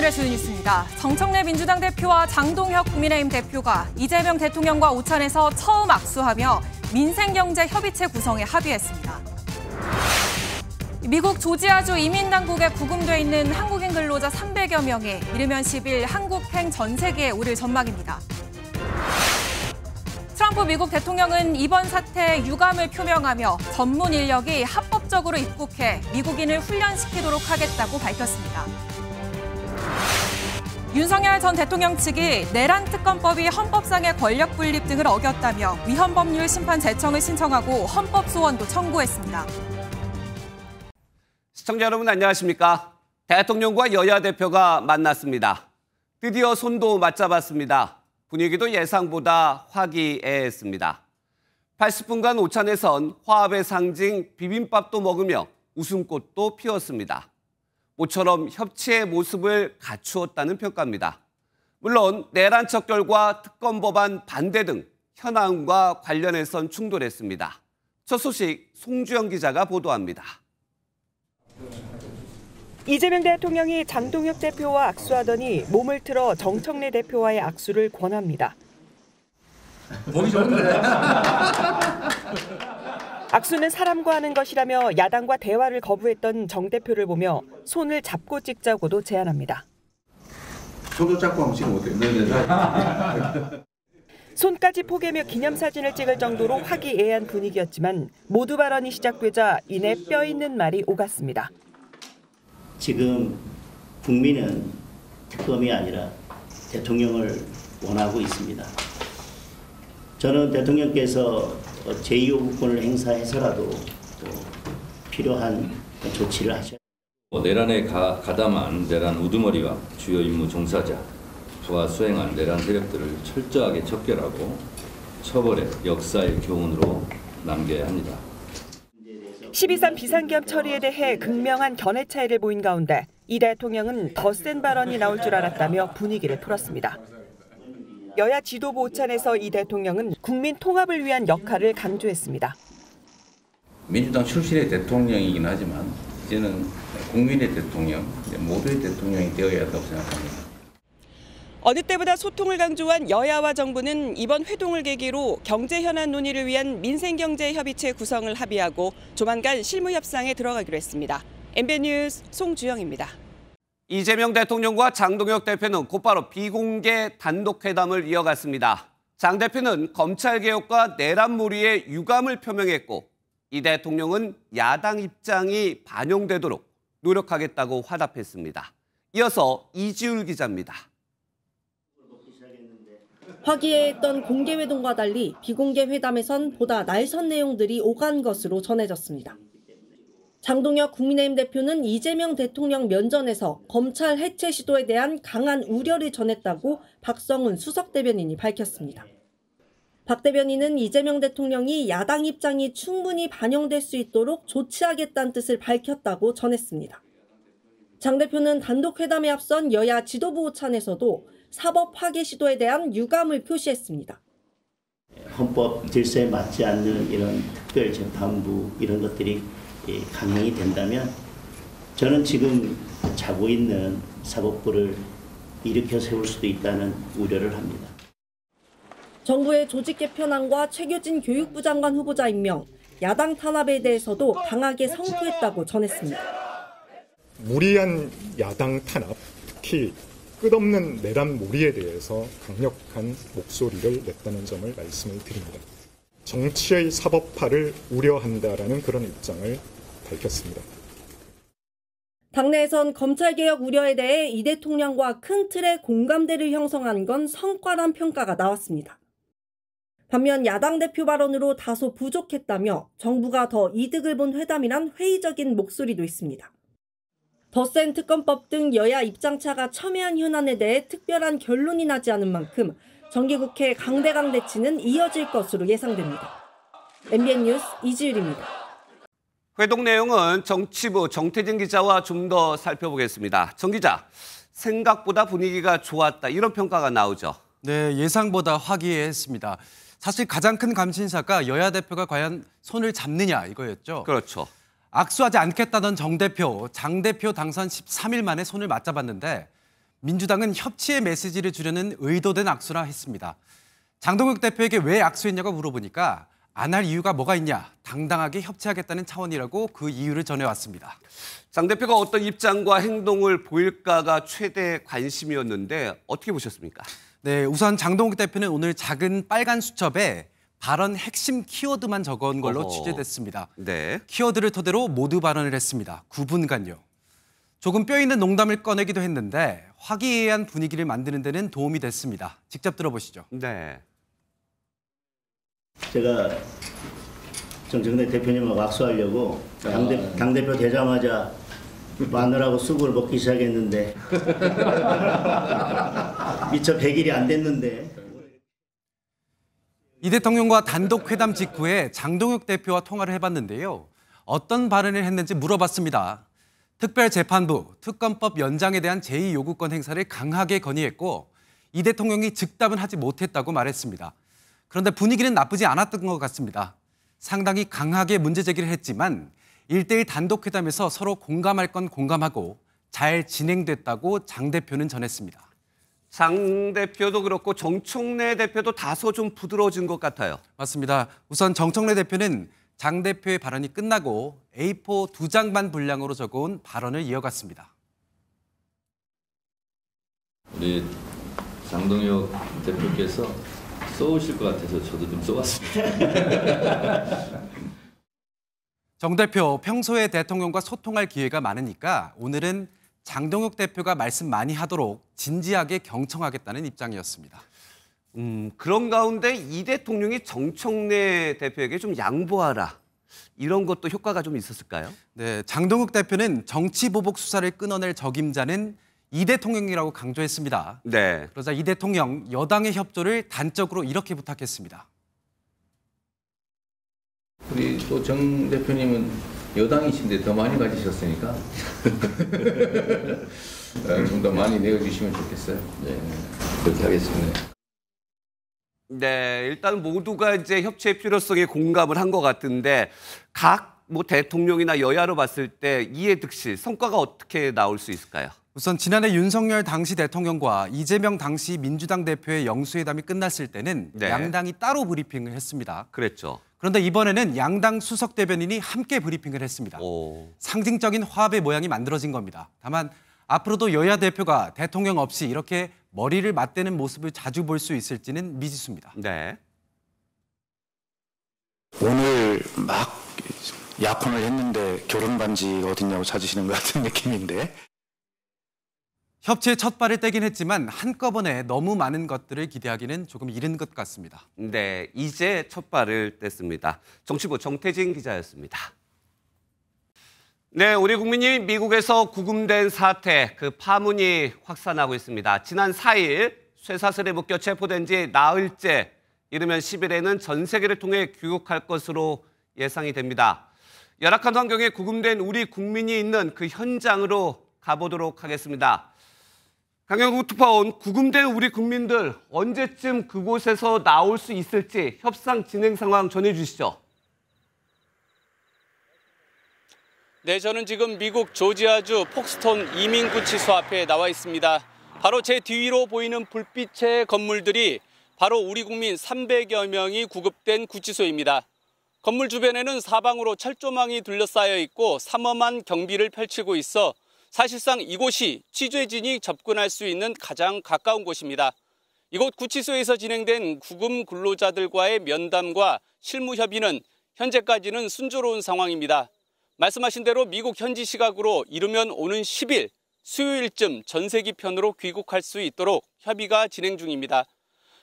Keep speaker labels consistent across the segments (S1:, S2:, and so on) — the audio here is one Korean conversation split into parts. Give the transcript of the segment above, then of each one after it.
S1: 오늘의 주요 뉴스입니다. 정청래 민주당 대표와 장동혁 국민의힘 대표가 이재명 대통령과 오찬에서 처음 악수하며 민생경제협의체 구성에 합의했습니다. 미국 조지아주 이민당국에 구금돼 있는 한국인 근로자 300여 명이 이르면 10일 한국행 전세기에 오를 전망입니다. 트럼프 미국 대통령은 이번 사태에 유감을 표명하며 전문 인력이 합법적으로 입국해 미국인을 훈련시키도록 하겠다고 밝혔습니다. 윤석열 전 대통령 측이 내란 특검법이 헌법상의 권력 분립 등을 어겼다며 위헌법률 심판 제청을 신청하고 헌법 소원도 청구했습니다.
S2: 시청자 여러분 안녕하십니까? 대통령과 여야 대표가 만났습니다. 드디어 손도 맞잡았습니다. 분위기도 예상보다 화기애애했습니다. 80분간 오찬에선 화합의 상징 비빔밥도 먹으며 웃음꽃도 피웠습니다. 모처럼 협치의 모습을 갖추었다는 평가입니다. 물론 내란 척결과 특검 법안 반대 등 현안과 관련해선 충돌했습니다. 첫 소식 송주영 기자가 보도합니다.
S3: 이재명 대통령이 장동혁 대표와 악수하더니 몸을 틀어 정청래 대표와의 악수를 권합니다.
S4: 보기 좋은데.
S3: 악수는 사람과 하는 것이라며 야당과 대화를 거부했던 정 대표를 보며 손을 잡고 찍자고도 제안합니다.
S4: 손도 잡고 한번 찍으면 어때요?
S3: 손까지 포개며 기념사진을 찍을 정도로 화기애애한 분위기였지만 모두 발언이 시작되자 이내 뼈 있는 말이 오갔습니다.
S5: 지금 국민은 특검이 아니라 대통령을 원하고 있습니다. 저는 대통령께서 제2요구권을 행사해서라도 또 필요한 조치를 하셔야 합니다.
S6: 내란에 가담한 내란 우두머리와 주요 임무 종사자와 수행한 내란 세력들을 철저하게 척결하고 처벌해 역사의 교훈으로 남겨야 합니다.
S3: 12.3 비상계엄 처리에 대해 극명한 견해 차이를 보인 가운데 이 대통령은 더 센 발언이 나올 줄 알았다며 분위기를 풀었습니다. 여야 지도부 오찬에서 이 대통령은 국민 통합을 위한 역할을 강조했습니다.
S7: 민주당 출신의 대통령이긴 하지만 이제는 국민의 대통령, 모두의 대통령이 되어야 한다고 생각합니다.
S3: 어느 때보다 소통을 강조한 여야와 정부는 이번 회동을 계기로 경제 현안 논의를 위한 민생경제협의체 구성을 합의하고 조만간 실무 협상에 들어가기로 했습니다. MBN 뉴스 송주영입니다.
S2: 이재명 대통령과 장동혁 대표는 곧바로 비공개 단독회담을 이어갔습니다. 장 대표는 검찰개혁과 내란몰이에 유감을 표명했고 이 대통령은 야당 입장이 반영되도록 노력하겠다고 화답했습니다. 이어서 이지율 기자입니다.
S8: 화기애애했던 공개회동과 달리 비공개 회담에선 보다 날선 내용들이 오간 것으로 전해졌습니다. 장동혁 국민의힘 대표는 이재명 대통령 면전에서 검찰 해체 시도에 대한 강한 우려를 전했다고 박성훈 수석 대변인이 밝혔습니다. 박 대변인은 이재명 대통령이 야당 입장이 충분히 반영될 수 있도록 조치하겠다는 뜻을 밝혔다고 전했습니다. 장 대표는 단독 회담에 앞선 여야 지도부 오찬에서도 사법 파괴 시도에 대한 유감을 표시했습니다.
S5: 헌법 질서에 맞지 않는 이런 특별재판부 이런 것들이 강행이 된다면 저는 지금 자고 있는 사법부를 일으켜 세울 수도 있다는 우려를 합니다.
S8: 정부의 조직 개편안과 최규진 교육부 장관 후보자 임명, 야당 탄압에 대해서도 강하게 성토했다고 전했습니다.
S9: 무리한 야당 탄압, 특히 끝없는 내란 몰이에 대해서 강력한 목소리를 냈다는 점을 말씀을 드립니다. 정치의 사법화를 우려한다라는 그런 입장을 밝혔습니다.
S8: 당내에선 검찰개혁 우려에 대해 이 대통령과 큰 틀의 공감대를 형성한 건 성과란 평가가 나왔습니다. 반면 야당 대표 발언으로 다소 부족했다며 정부가 더 이득을 본 회담이란 회의적인 목소리도 있습니다. 더 센 특검법 등 여야 입장차가 첨예한 현안에 대해 특별한 결론이 나지 않은 만큼 정기국회 강대강 대치는 이어질 것으로 예상됩니다. MBN 뉴스 이지율입니다.
S2: 회동 내용은 정치부 정태진 기자와 좀 더 살펴보겠습니다. 정 기자, 생각보다 분위기가 좋았다 이런 평가가 나오죠.
S10: 네, 예상보다 화기애애했습니다. 사실 가장 큰 감신사가 여야 대표가 과연 손을 잡느냐 이거였죠.
S2: 그렇죠.
S10: 악수하지 않겠다던 정 대표, 장 대표 당선 13일 만에 손을 맞잡았는데 민주당은 협치의 메시지를 주려는 의도된 악수라 했습니다. 장동혁 대표에게 왜 악수했냐고 물어보니까 안 할 이유가 뭐가 있냐, 당당하게 협치하겠다는 차원이라고 그 이유를 전해왔습니다.
S2: 장 대표가 어떤 입장과 행동을 보일까가 최대 관심이었는데 어떻게 보셨습니까?
S10: 네, 우선 장동혁 대표는 오늘 작은 빨간 수첩에 발언 핵심 키워드만 적어온 걸로 취재됐습니다.
S2: 네.
S10: 키워드를 토대로 모두 발언을 했습니다. 9분간요. 조금 뼈 있는 농담을 꺼내기도 했는데 화기애애한 분위기를 만드는 데는 도움이 됐습니다. 직접 들어보시죠.
S2: 네.
S5: 제가 정청래 대표님하고 악수하려고 당대표 되자마자 마늘하고 쑥을 먹기 시작했는데 미처 100일이 안 됐는데.
S10: 이 대통령과 단독 회담 직후에 장동혁 대표와 통화를 해봤는데요. 어떤 발언을 했는지 물어봤습니다. 특별재판부, 특검법 연장에 대한 제2요구권 행사를 강하게 건의했고 이 대통령이 즉답은 하지 못했다고 말했습니다. 그런데 분위기는 나쁘지 않았던 것 같습니다. 상당히 강하게 문제 제기를 했지만 1대1 단독 회담에서 서로 공감할 건 공감하고 잘 진행됐다고 장 대표는 전했습니다.
S2: 장 대표도 그렇고 정청래 대표도 다소 좀 부드러워진 것 같아요.
S10: 맞습니다. 우선 정청래 대표는 장 대표의 발언이 끝나고 A4 2장만 분량으로 적어온 발언을 이어갔습니다.
S6: 우리 장동혁 대표께서 써오실 것 같아서 저도 좀 써봤습니다.
S10: 정 대표, 평소에 대통령과 소통할 기회가 많으니까 오늘은 장동혁 대표가 말씀 많이 하도록 진지하게 경청하겠다는 입장이었습니다.
S2: 그런 가운데 이 대통령이 정청래 대표에게 좀 양보하라. 이런 것도 효과가 좀 있었을까요?
S10: 네, 장동혁 대표는 정치보복 수사를 끊어낼 적임자는 이 대통령이라고 강조했습니다.
S2: 네.
S10: 그러자 이 대통령 여당의 협조를 단적으로 이렇게 부탁했습니다.
S7: 우리 또 정 대표님은 여당이신데 더 많이 가지셨으니까 좀 더 많이 내어주시면 좋겠어요.
S6: 네, 그렇게 하겠습니다.
S2: 네, 일단 모두가 이제 협치의 필요성에 공감을 한 것 같은데 각 대통령이나 여야로 봤을 때 이해 득실 성과가 어떻게 나올 수 있을까요?
S10: 우선 지난해 윤석열 당시 대통령과 이재명 당시 민주당 대표의 영수회담이 끝났을 때는
S2: 네.
S10: 양당이 따로 브리핑을 했습니다.
S2: 그랬죠.
S10: 그런데 이번에는 양당 수석 대변인이 함께 브리핑을 했습니다. 상징적인 화합의 모양이 만들어진 겁니다. 다만 앞으로도 여야 대표가 대통령 없이 이렇게 머리를 맞대는 모습을 자주 볼 수 있을지는 미지수입니다.
S2: 네.
S11: 오늘 막 약혼을 했는데 결혼 반지가 어딨냐고 찾으시는 것 같은 느낌인데.
S10: 협치의 첫 발을 떼긴 했지만 한꺼번에 너무 많은 것들을 기대하기는 조금 이른 것 같습니다.
S2: 네, 이제 첫 발을 뗐습니다. 정치부 정태진 기자였습니다. 네, 우리 국민이 미국에서 구금된 사태, 그 파문이 확산하고 있습니다. 지난 4일 쇠사슬에 묶여 체포된 지 나흘째, 이르면 10일에는 전 세계를 통해 귀국할 것으로 예상이 됩니다. 열악한 환경에 구금된 우리 국민이 있는 그 현장으로 가보도록 하겠습니다. 강영국 특파원, 구금된 우리 국민들 언제쯤 그곳에서 나올 수 있을지 협상 진행 상황 전해주시죠.
S12: 네, 저는 지금 미국 조지아주 폭스톤 이민구치소 앞에 나와 있습니다. 바로 제 뒤로 보이는 불빛의 건물들이 바로 우리 국민 300여 명이 구급된 구치소입니다. 건물 주변에는 사방으로 철조망이 둘러싸여 있고 삼엄한 경비를 펼치고 있어 사실상 이곳이 취재진이 접근할 수 있는 가장 가까운 곳입니다. 이곳 구치소에서 진행된 구금 근로자들과의 면담과 실무 협의는 현재까지는 순조로운 상황입니다. 말씀하신 대로 미국 현지 시각으로 이르면 오는 10일 수요일쯤 전세기 편으로 귀국할 수 있도록 협의가 진행 중입니다.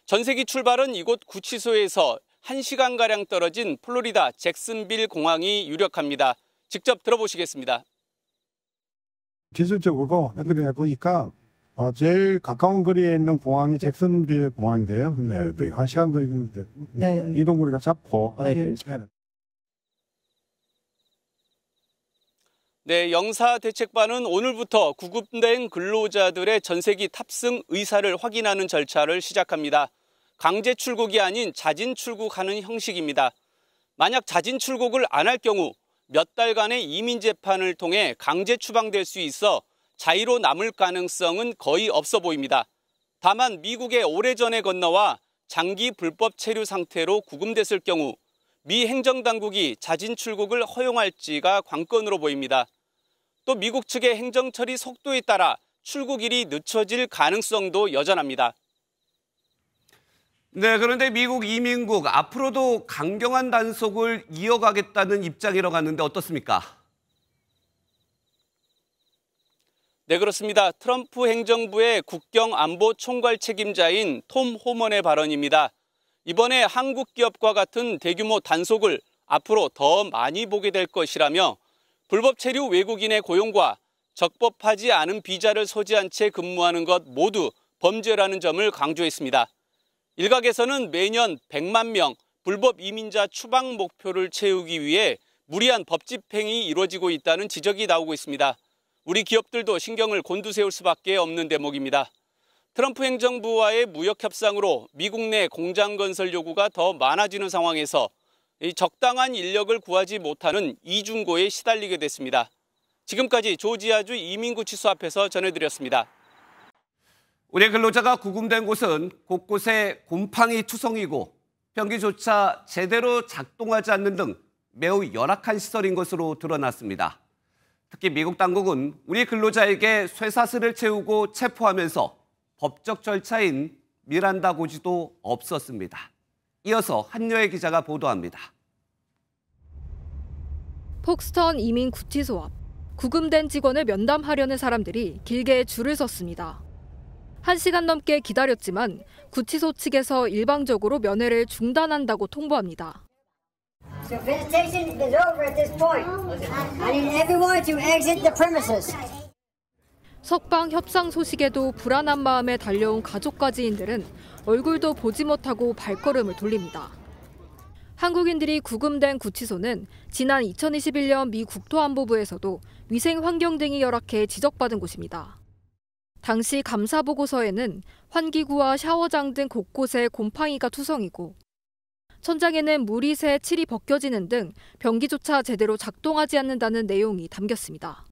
S12: 전세기 출발은 이곳 구치소에서 1시간가량 떨어진 플로리다 잭슨빌 공항이 유력합니다. 직접 들어보시겠습니다.
S13: 기술적으로 해드려 보니까 제일 가까운 거리에 있는 공항이 잭슨빌 공항인데요. 네, 1시간 걸리는데 이동거리가 작고.
S12: 네, 영사대책반은 오늘부터 구금된 근로자들의 전세기 탑승 의사를 확인하는 절차를 시작합니다. 강제 출국이 아닌 자진 출국하는 형식입니다. 만약 자진 출국을 안 할 경우 몇 달간의 이민 재판을 통해 강제 추방될 수 있어 자의로 남을 가능성은 거의 없어 보입니다. 다만 미국에 오래전에 건너와 장기 불법 체류 상태로 구금됐을 경우 미 행정당국이 자진 출국을 허용할지가 관건으로 보입니다. 또 미국 측의 행정 처리 속도에 따라 출국일이 늦춰질 가능성도 여전합니다.
S2: 네, 그런데 미국 이민국 앞으로도 강경한 단속을 이어가겠다는 입장이라고 하는데 어떻습니까?
S12: 네, 그렇습니다. 트럼프 행정부의 국경안보 총괄 책임자인 톰 호먼의 발언입니다. 이번에 한국 기업과 같은 대규모 단속을 앞으로 더 많이 보게 될 것이라며 불법 체류 외국인의 고용과 적법하지 않은 비자를 소지한 채 근무하는 것 모두 범죄라는 점을 강조했습니다. 일각에서는 매년 100만 명 불법 이민자 추방 목표를 채우기 위해 무리한 법 집행이 이루어지고 있다는 지적이 나오고 있습니다. 우리 기업들도 신경을 곤두세울 수밖에 없는 대목입니다. 트럼프 행정부와의 무역 협상으로 미국 내 공장 건설 요구가 더 많아지는 상황에서 적당한 인력을 구하지 못하는 이중고에 시달리게 됐습니다. 지금까지 조지아주 이민구치소 앞에서 전해드렸습니다.
S2: 우리 근로자가 구금된 곳은 곳곳에 곰팡이 투성이고 변기조차 제대로 작동하지 않는 등 매우 열악한 시설인 것으로 드러났습니다. 특히 미국 당국은 우리 근로자에게 쇠사슬을 채우고 체포하면서 법적 절차인 미란다 고지도 없었습니다. 이어서 한여의 기자가 보도합니다.
S14: 폭스턴 이민 구치소 앞 구금된 직원을 면담하려는 사람들이 길게 줄을 섰습니다. 1시간 넘게 기다렸지만 구치소 측에서 일방적으로 면회를 중단한다고 통보합니다.
S15: So visitation is over at this point. I need everyone to exit the premises.
S14: 석방 협상 소식에도 불안한 마음에 달려온 가족과지인들은 얼굴도 보지 못하고 발걸음을 돌립니다. 한국인들이 구금된 구치소는 지난 2021년 미 국토안보부에서도 위생 환경 등이 열악해 지적받은 곳입니다. 당시 감사 보고서에는 환기구와 샤워장 등 곳곳에 곰팡이가 투성이고 천장에는 물이 새 칠이 벗겨지는 등 변기조차 제대로 작동하지 않는다는 내용이 담겼습니다.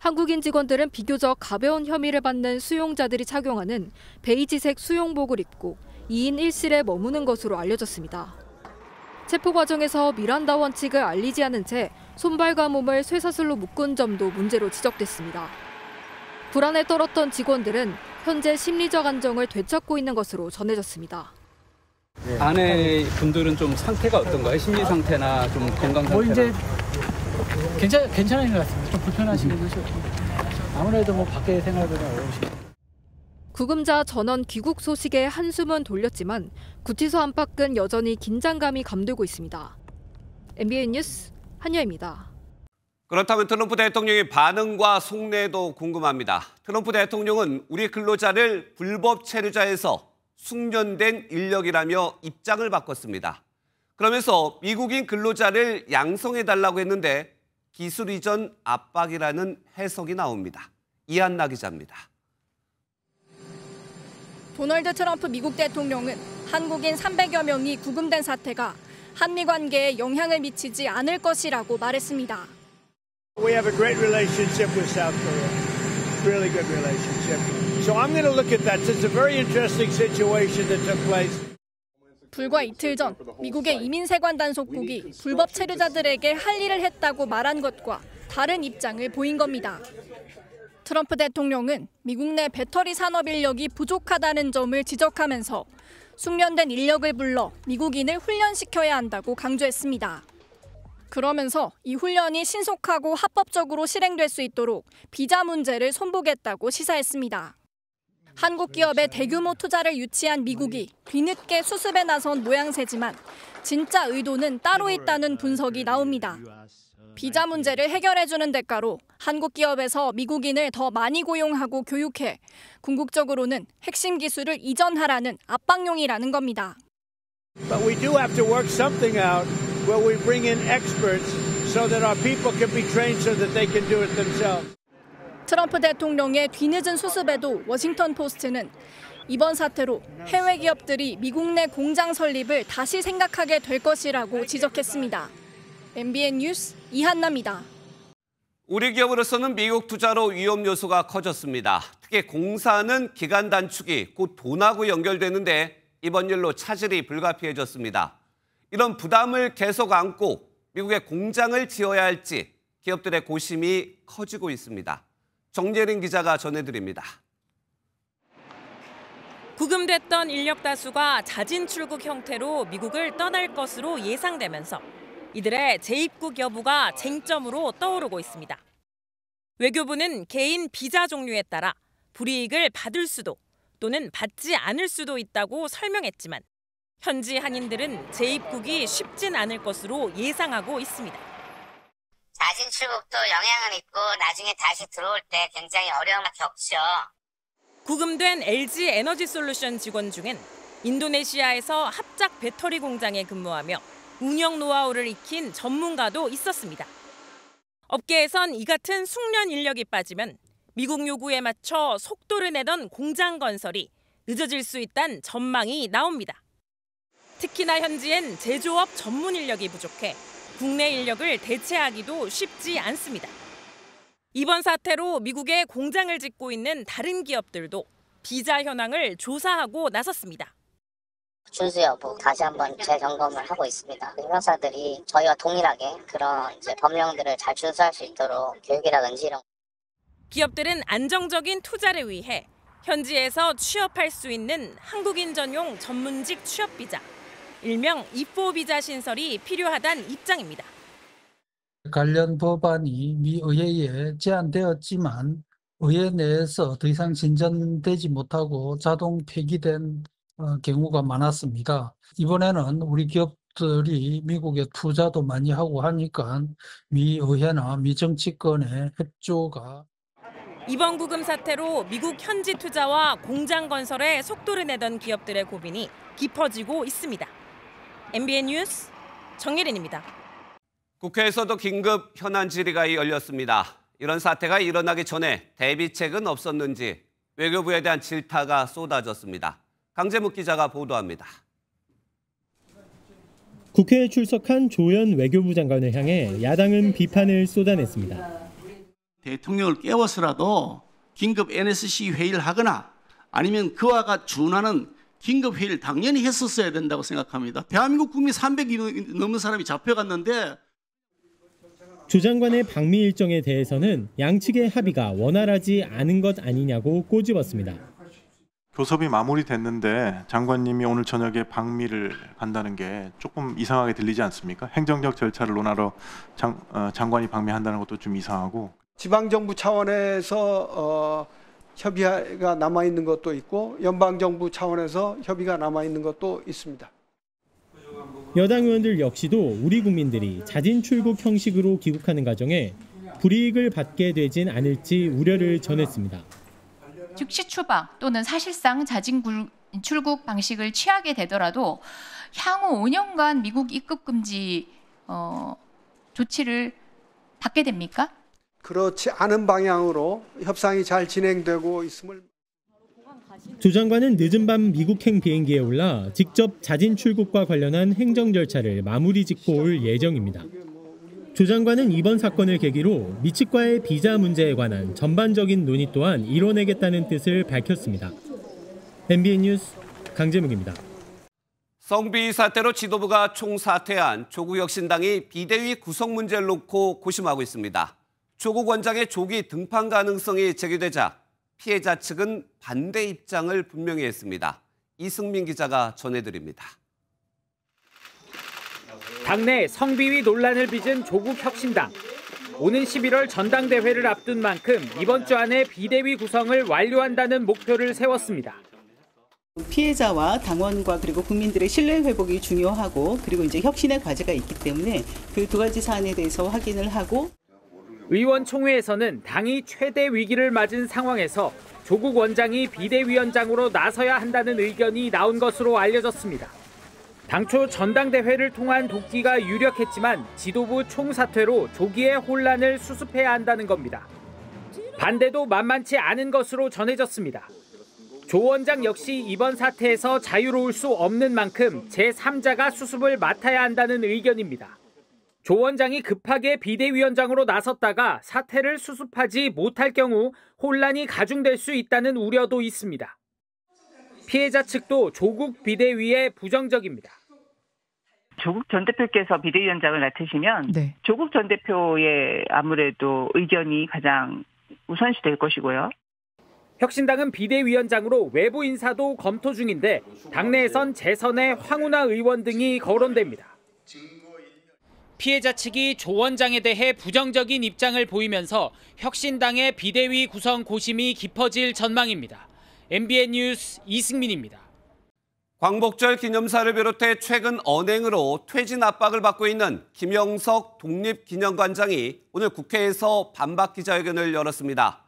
S14: 한국인 직원들은 비교적 가벼운 혐의를 받는 수용자들이 착용하는 베이지색 수용복을 입고 2인 1실에 머무는 것으로 알려졌습니다. 체포 과정에서 미란다 원칙을 알리지 않은 채 손발과 몸을 쇠사슬로 묶은 점도 문제로 지적됐습니다. 불안에 떨었던 직원들은 현재 심리적 안정을 되찾고 있는 것으로 전해졌습니다.
S16: 아내 분들은 좀 상태가 어떤가요? 심리 상태나 좀 건강 상태나?
S17: 이제 괜찮은 것 같습니다. 좀 불편하시긴 하죠. 아무래도 밖에 생활보다 어려우시고.
S14: 구금자 전원 귀국 소식에 한숨은 돌렸지만 구치소 안팎은 여전히 긴장감이 감돌고 있습니다. MBN 뉴스 한여입니다.
S2: 그렇다면 트럼프 대통령의 반응과 속내도 궁금합니다. 트럼프 대통령은 우리 근로자를 불법 체류자에서 숙련된 인력이라며 입장을 바꿨습니다. 그러면서 미국인 근로자를 양성해달라고 했는데 기술 이전 압박이라는 해석이 나옵니다. 이한나 기자입니다.
S18: 도널드 트럼프 미국 대통령은 한국인 300여 명이 구금된 사태가 한미 관계에 영향을 미치지 않을 것이라고 말했습니다.
S19: We have a great relationship with South Korea. Really good relationship. So I'm going to look at that. It's a very interesting situation that took place.
S18: 불과 이틀 전 미국의 이민세관 단속국이 불법 체류자들에게 할 일을 했다고 말한 것과 다른 입장을 보인 겁니다. 트럼프 대통령은 미국 내 배터리 산업 인력이 부족하다는 점을 지적하면서 숙련된 인력을 불러 미국인을 훈련시켜야 한다고 강조했습니다. 그러면서 이 훈련이 신속하고 합법적으로 실행될 수 있도록 비자 문제를 손보겠다고 시사했습니다. 한국 기업의 대규모 투자를 유치한 미국이 뒤늦게 수습에 나선 모양새지만 진짜 의도는 따로 있다는 분석이 나옵니다. 비자 문제를 해결해주는 대가로 한국 기업에서 미국인을 더 많이 고용하고 교육해 궁극적으로는 핵심 기술을 이전하라는 압박용이라는 겁니다.
S19: But we do have to work something out where we bring in experts so that our people can be trained so that they can do it themselves.
S18: 트럼프 대통령의 뒤늦은 수습에도 워싱턴 포스트는 이번 사태로 해외 기업들이 미국 내 공장 설립을 다시 생각하게 될 것이라고 지적했습니다. MBN 뉴스 이한나입니다.
S2: 우리 기업으로서는 미국 투자로 위험 요소가 커졌습니다. 특히 공사는 기간 단축이 곧 돈하고 연결되는데 이번 일로 차질이 불가피해졌습니다. 이런 부담을 계속 안고 미국에 공장을 지어야 할지 기업들의 고심이 커지고 있습니다. 정예린 기자가 전해드립니다.
S20: 구금됐던 인력 다수가 자진 출국 형태로 미국을 떠날 것으로 예상되면서 이들의 재입국 여부가 쟁점으로 떠오르고 있습니다. 외교부는 개인 비자 종류에 따라 불이익을 받을 수도 또는 받지 않을 수도 있다고 설명했지만 현지 한인들은 재입국이 쉽진 않을 것으로 예상하고 있습니다.
S21: 자진 출국도 영향을 있고 나중에 다시 들어올 때 굉장히 어려움을 겪죠.
S20: 구금된 LG 에너지 솔루션 직원 중엔 인도네시아에서 합작 배터리 공장에 근무하며 운영 노하우를 익힌 전문가도 있었습니다. 업계에선 이 같은 숙련 인력이 빠지면 미국 요구에 맞춰 속도를 내던 공장 건설이 늦어질 수 있다는 전망이 나옵니다. 특히나 현지엔 제조업 전문 인력이 부족해 국내 인력을 대체하기도 쉽지 않습니다. 이번 사태로 미국에 공장을 짓고 있는 다른 기업들도 비자 현황을 조사하고 나섰습니다.
S21: 준수 여부 다시 한번 재점검을 하고 있습니다. 회사들이 저희와 동일하게 그런 법령들을 잘 준수할 수 있도록 교육이라든지 이런.
S20: 기업들은 안정적인 투자를 위해 현지에서 취업할 수 있는 한국인 전용 전문직 취업 비자, 일명 E4 비자 신설이 필요하다는 입장입니다.
S22: 관련 법안이 미 의회에 제안되었지만 의회 내에서 더 이상 진전되지 못하고 자동 폐기된 경우가 많았습니다. 이번에는 우리 기업들이 미국에 투자도 많이 하고 하니까 미 의회나 미 정치권의 협조가.
S20: 이번 구금 사태로 미국 현지 투자와 공장 건설에 속도를 내던 기업들의 고민이 깊어지고 있습니다. MBN 뉴스 정예린입니다.
S2: 국회에서도 긴급 현안 질의가 열렸습니다. 이런 사태가 일어나기 전에 대비책은 없었는지 외교부에 대한 질타가 쏟아졌습니다. 강재묵 기자가 보도합니다.
S23: 국회에 출석한 조현 외교부 장관을 향해 야당은 비판을 쏟아냈습니다.
S24: 대통령을 깨워서라도 긴급 NSC 회의를 하거나 아니면 그와 준하는 긴급 회의를 당연히 했었어야 된다고 생각합니다. 대한민국 국민 300이 넘는 사람이 잡혀갔는데.
S23: 조 장관의 방미 일정에 대해서는 양측의 합의가 원활하지 않은 것 아니냐고 꼬집었습니다.
S25: 교섭이 마무리됐는데 장관님이 오늘 저녁에 방미를 간다는 게 조금 이상하게 들리지 않습니까? 행정적 절차를 논하러 장관이 방미한다는 것도 좀 이상하고.
S26: 지방정부 차원에서 협의가 남아있는 것도 있고 연방정부 차원에서 협의가 남아있는 것도 있습니다.
S23: 여당 의원들 역시도 우리 국민들이 자진 출국 형식으로 귀국하는 과정에 불이익을 받게 되진 않을지 우려를 전했습니다.
S27: 즉시 추방 또는 사실상 자진 출국 방식을 취하게 되더라도 향후 5년간 미국 입국 금지 조치를 받게 됩니까?
S26: 그렇지 않은 방향으로 협상이 잘 진행되고 있음을.
S23: 조 장관은 늦은 밤 미국행 비행기에 올라 직접 자진 출국과 관련한 행정 절차를 마무리 짓고 올 예정입니다. 조 장관은 이번 사건을 계기로 미 측과의 비자 문제에 관한 전반적인 논의 또한 이뤄내겠다는 뜻을 밝혔습니다. MBN 뉴스 강재묵입니다.
S2: 성비 사태로 지도부가 총사퇴한 조국혁신당이 비대위 구성 문제를 놓고 고심하고 있습니다. 조국 원장의 조기 등판 가능성이 제기되자 피해자 측은 반대 입장을 분명히 했습니다. 이승민 기자가 전해드립니다.
S28: 당내 성비위 논란을 빚은 조국혁신당. 오는 11월 전당대회를 앞둔 만큼 이번 주 안에 비대위 구성을 완료한다는 목표를 세웠습니다.
S29: 피해자와 당원과 그리고 국민들의 신뢰 회복이 중요하고 그리고 이제 혁신의 과제가 있기 때문에 그 두 가지 사안에 대해서 확인을 하고.
S28: 의원총회에서는 당이 최대 위기를 맞은 상황에서 조국 원장이 비대위원장으로 나서야 한다는 의견이 나온 것으로 알려졌습니다. 당초 전당대회를 통한 돕기가 유력했지만 지도부 총사퇴로 조기에 혼란을 수습해야 한다는 겁니다. 반대도 만만치 않은 것으로 전해졌습니다. 조 원장 역시 이번 사태에서 자유로울 수 없는 만큼 제3자가 수습을 맡아야 한다는 의견입니다. 조 원장이 급하게 비대위원장으로 나섰다가 사태를 수습하지 못할 경우 혼란이 가중될 수 있다는 우려도 있습니다. 피해자 측도 조국 비대위에 부정적입니다.
S1: 조국 전 대표께서 비대위원장을 맡으시면 조국 전 대표의 아무래도 의견이 가장 우선시 될 것이고요.
S28: 혁신당은 비대위원장으로 외부 인사도 검토 중인데 당내에선 재선의 황운하 의원 등이 거론됩니다. 피해자 측이 조 원장에 대해 부정적인 입장을 보이면서 혁신당의 비대위 구성 고심이 깊어질 전망입니다. MBN 뉴스 이승민입니다.
S2: 광복절 기념사를 비롯해 최근 언행으로 퇴진 압박을 받고 있는 김영석 독립기념관장이 오늘 국회에서 반박 기자회견을 열었습니다.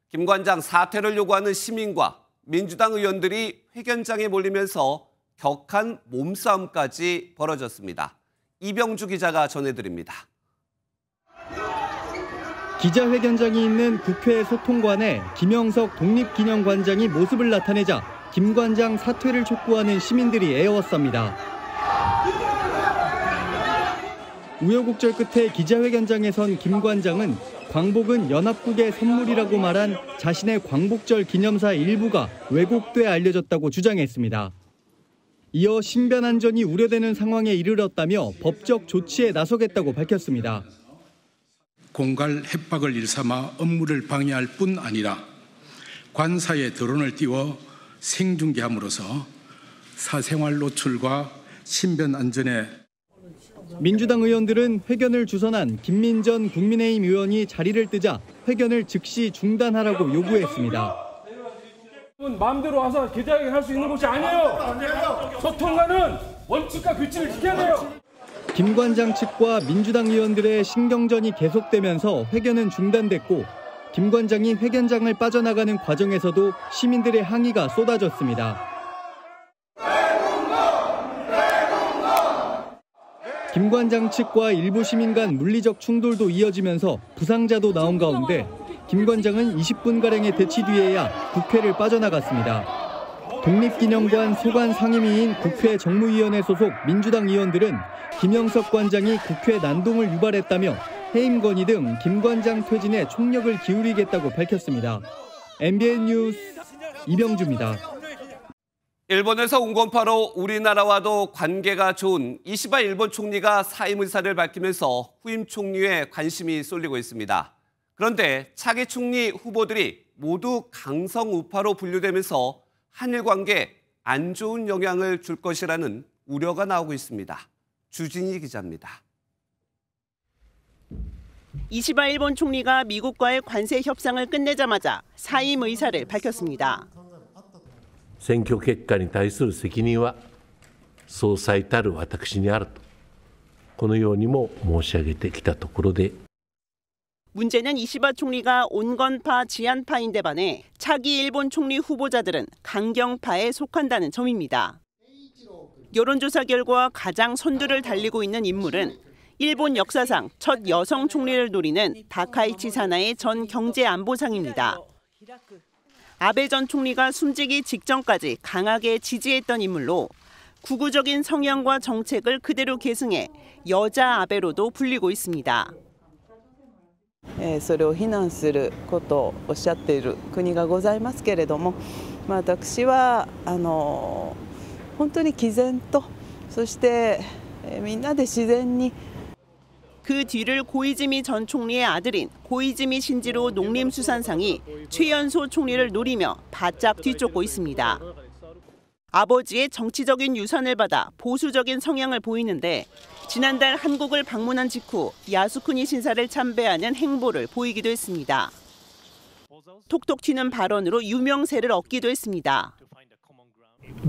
S2: 김 관장 사퇴를 요구하는 시민과 민주당 의원들이 회견장에 몰리면서 격한 몸싸움까지 벌어졌습니다. 이병주 기자가 전해드립니다.
S3: 기자회견장이 있는 국회 소통관에 김영석 독립기념관장이 모습을 나타내자 김 관장 사퇴를 촉구하는 시민들이 에워쌉니다. 우여곡절 끝에 기자회견장에 선 김 관장은 광복은 연합국의 선물이라고 말한 자신의 광복절 기념사 일부가 왜곡돼 알려졌다고 주장했습니다. 이어 신변 안전이 우려되는 상황에 이르렀다며 법적 조치에 나서겠다고 밝혔습니다.
S4: 공갈 협박을 일삼아 업무를 방해할 뿐 아니라 관사에 드론을 띄워 생중계함으로써 사생활 노출과 신변 안전에
S3: 민주당 의원들은 회견을 주선한 김민전 국민의힘 의원이 자리를 뜨자 회견을 즉시 중단하라고 요구했습니다.
S5: 마음대로 와서 기자회견 할 수 있는 곳이 아니에요. 소통관은 원칙과 규칙을 지켜야 돼요.
S3: 김 관장 측과 민주당 의원들의 신경전이 계속되면서 회견은 중단됐고 김 관장이 회견장을 빠져나가는 과정에서도 시민들의 항의가 쏟아졌습니다. 김 관장 측과 일부 시민 간 물리적 충돌도 이어지면서 부상자도 나온 가운데 김 관장은 20분가량의 대치 뒤에야 국회를 빠져나갔습니다. 독립기념관 소관 상임위인 국회 정무위원회 소속 민주당 의원들은 김영석 관장이 국회 난동을 유발했다며 해임 건의 등 김 관장 퇴진에 총력을 기울이겠다고 밝혔습니다. MBN 뉴스 이병주입니다.
S2: 일본에서 온건파로 우리나라와도 관계가 좋은 이시바 일본 총리가 사임 의사를 밝히면서 후임 총리에 관심이 쏠리고 있습니다. 그런데 차기 총리 후보들이 모두 강성 우파로 분류되면서 한일 관계에 안 좋은 영향을 줄 것이라는 우려가 나오고 있습니다. 주진희 기자입니다.
S6: 이시바 일본 총리가 미국과의 관세 협상을 끝내자마자 사임 의사를 밝혔습니다.
S7: 選挙結果に対する責任は総裁たる私にあるとこのようにも申し上げてきたところで
S6: 문제는 이시바 총리가 온건파 지안파인데 반해 차기 일본 총리 후보자들은 강경파에 속한다는 점입니다. 여론조사 결과 가장 선두를 달리고 있는 인물은 일본 역사상 첫 여성 총리를 노리는 다카이치 사나의 전 경제안보상입니다. 아베 전 총리가 숨지기 직전까지 강하게 지지했던 인물로 구구적인 성향과 정책을 그대로 계승해 여자 아베로도 불리고 있습니다.
S8: それを非難することをおっしゃっている国がございますけれども、私は本当に毅然とそしてみんなで自然に
S6: 그 뒤를 고이즈미 전 총리의 아들인 고이즈미 신지로 농림수산상이 최연소 총리를 노리며 바짝 뒤쫓고 있습니다. 아버지의 정치적인 유산을 받아 보수적인 성향을 보이는데 지난달 한국을 방문한 직후 야스쿠니 신사를 참배하는 행보를 보이기도 했습니다. 톡톡 튀는 발언으로 유명세를 얻기도 했습니다.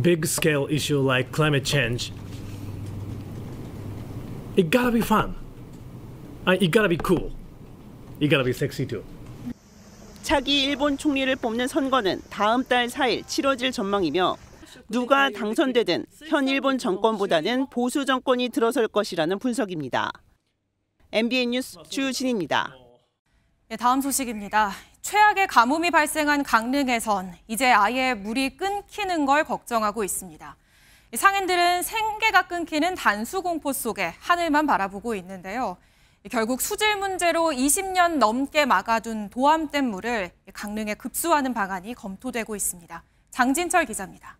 S9: Big scale issue like climate change. It gotta be fun. It gotta be cool. It gotta be sexy too.
S6: 차기 일본 총리를 뽑는 선거는 다음 달 4일 치러질 전망이며 누가 당선되든 현 일본 정권보다는 보수 정권이 들어설 것이라는 분석입니다. MBN 뉴스 주진입니다.
S11: 네, 다음 소식입니다. 최악의 가뭄이 발생한 강릉에선 이제 아예 물이 끊기는 걸 걱정하고 있습니다. 상인들은 생계가 끊기는 단수공포 속에 하늘만 바라보고 있는데요. 결국 수질 문제로 20년 넘게 막아둔 도암댐 물을 강릉에 급수하는 방안이 검토되고 있습니다. 장진철 기자입니다.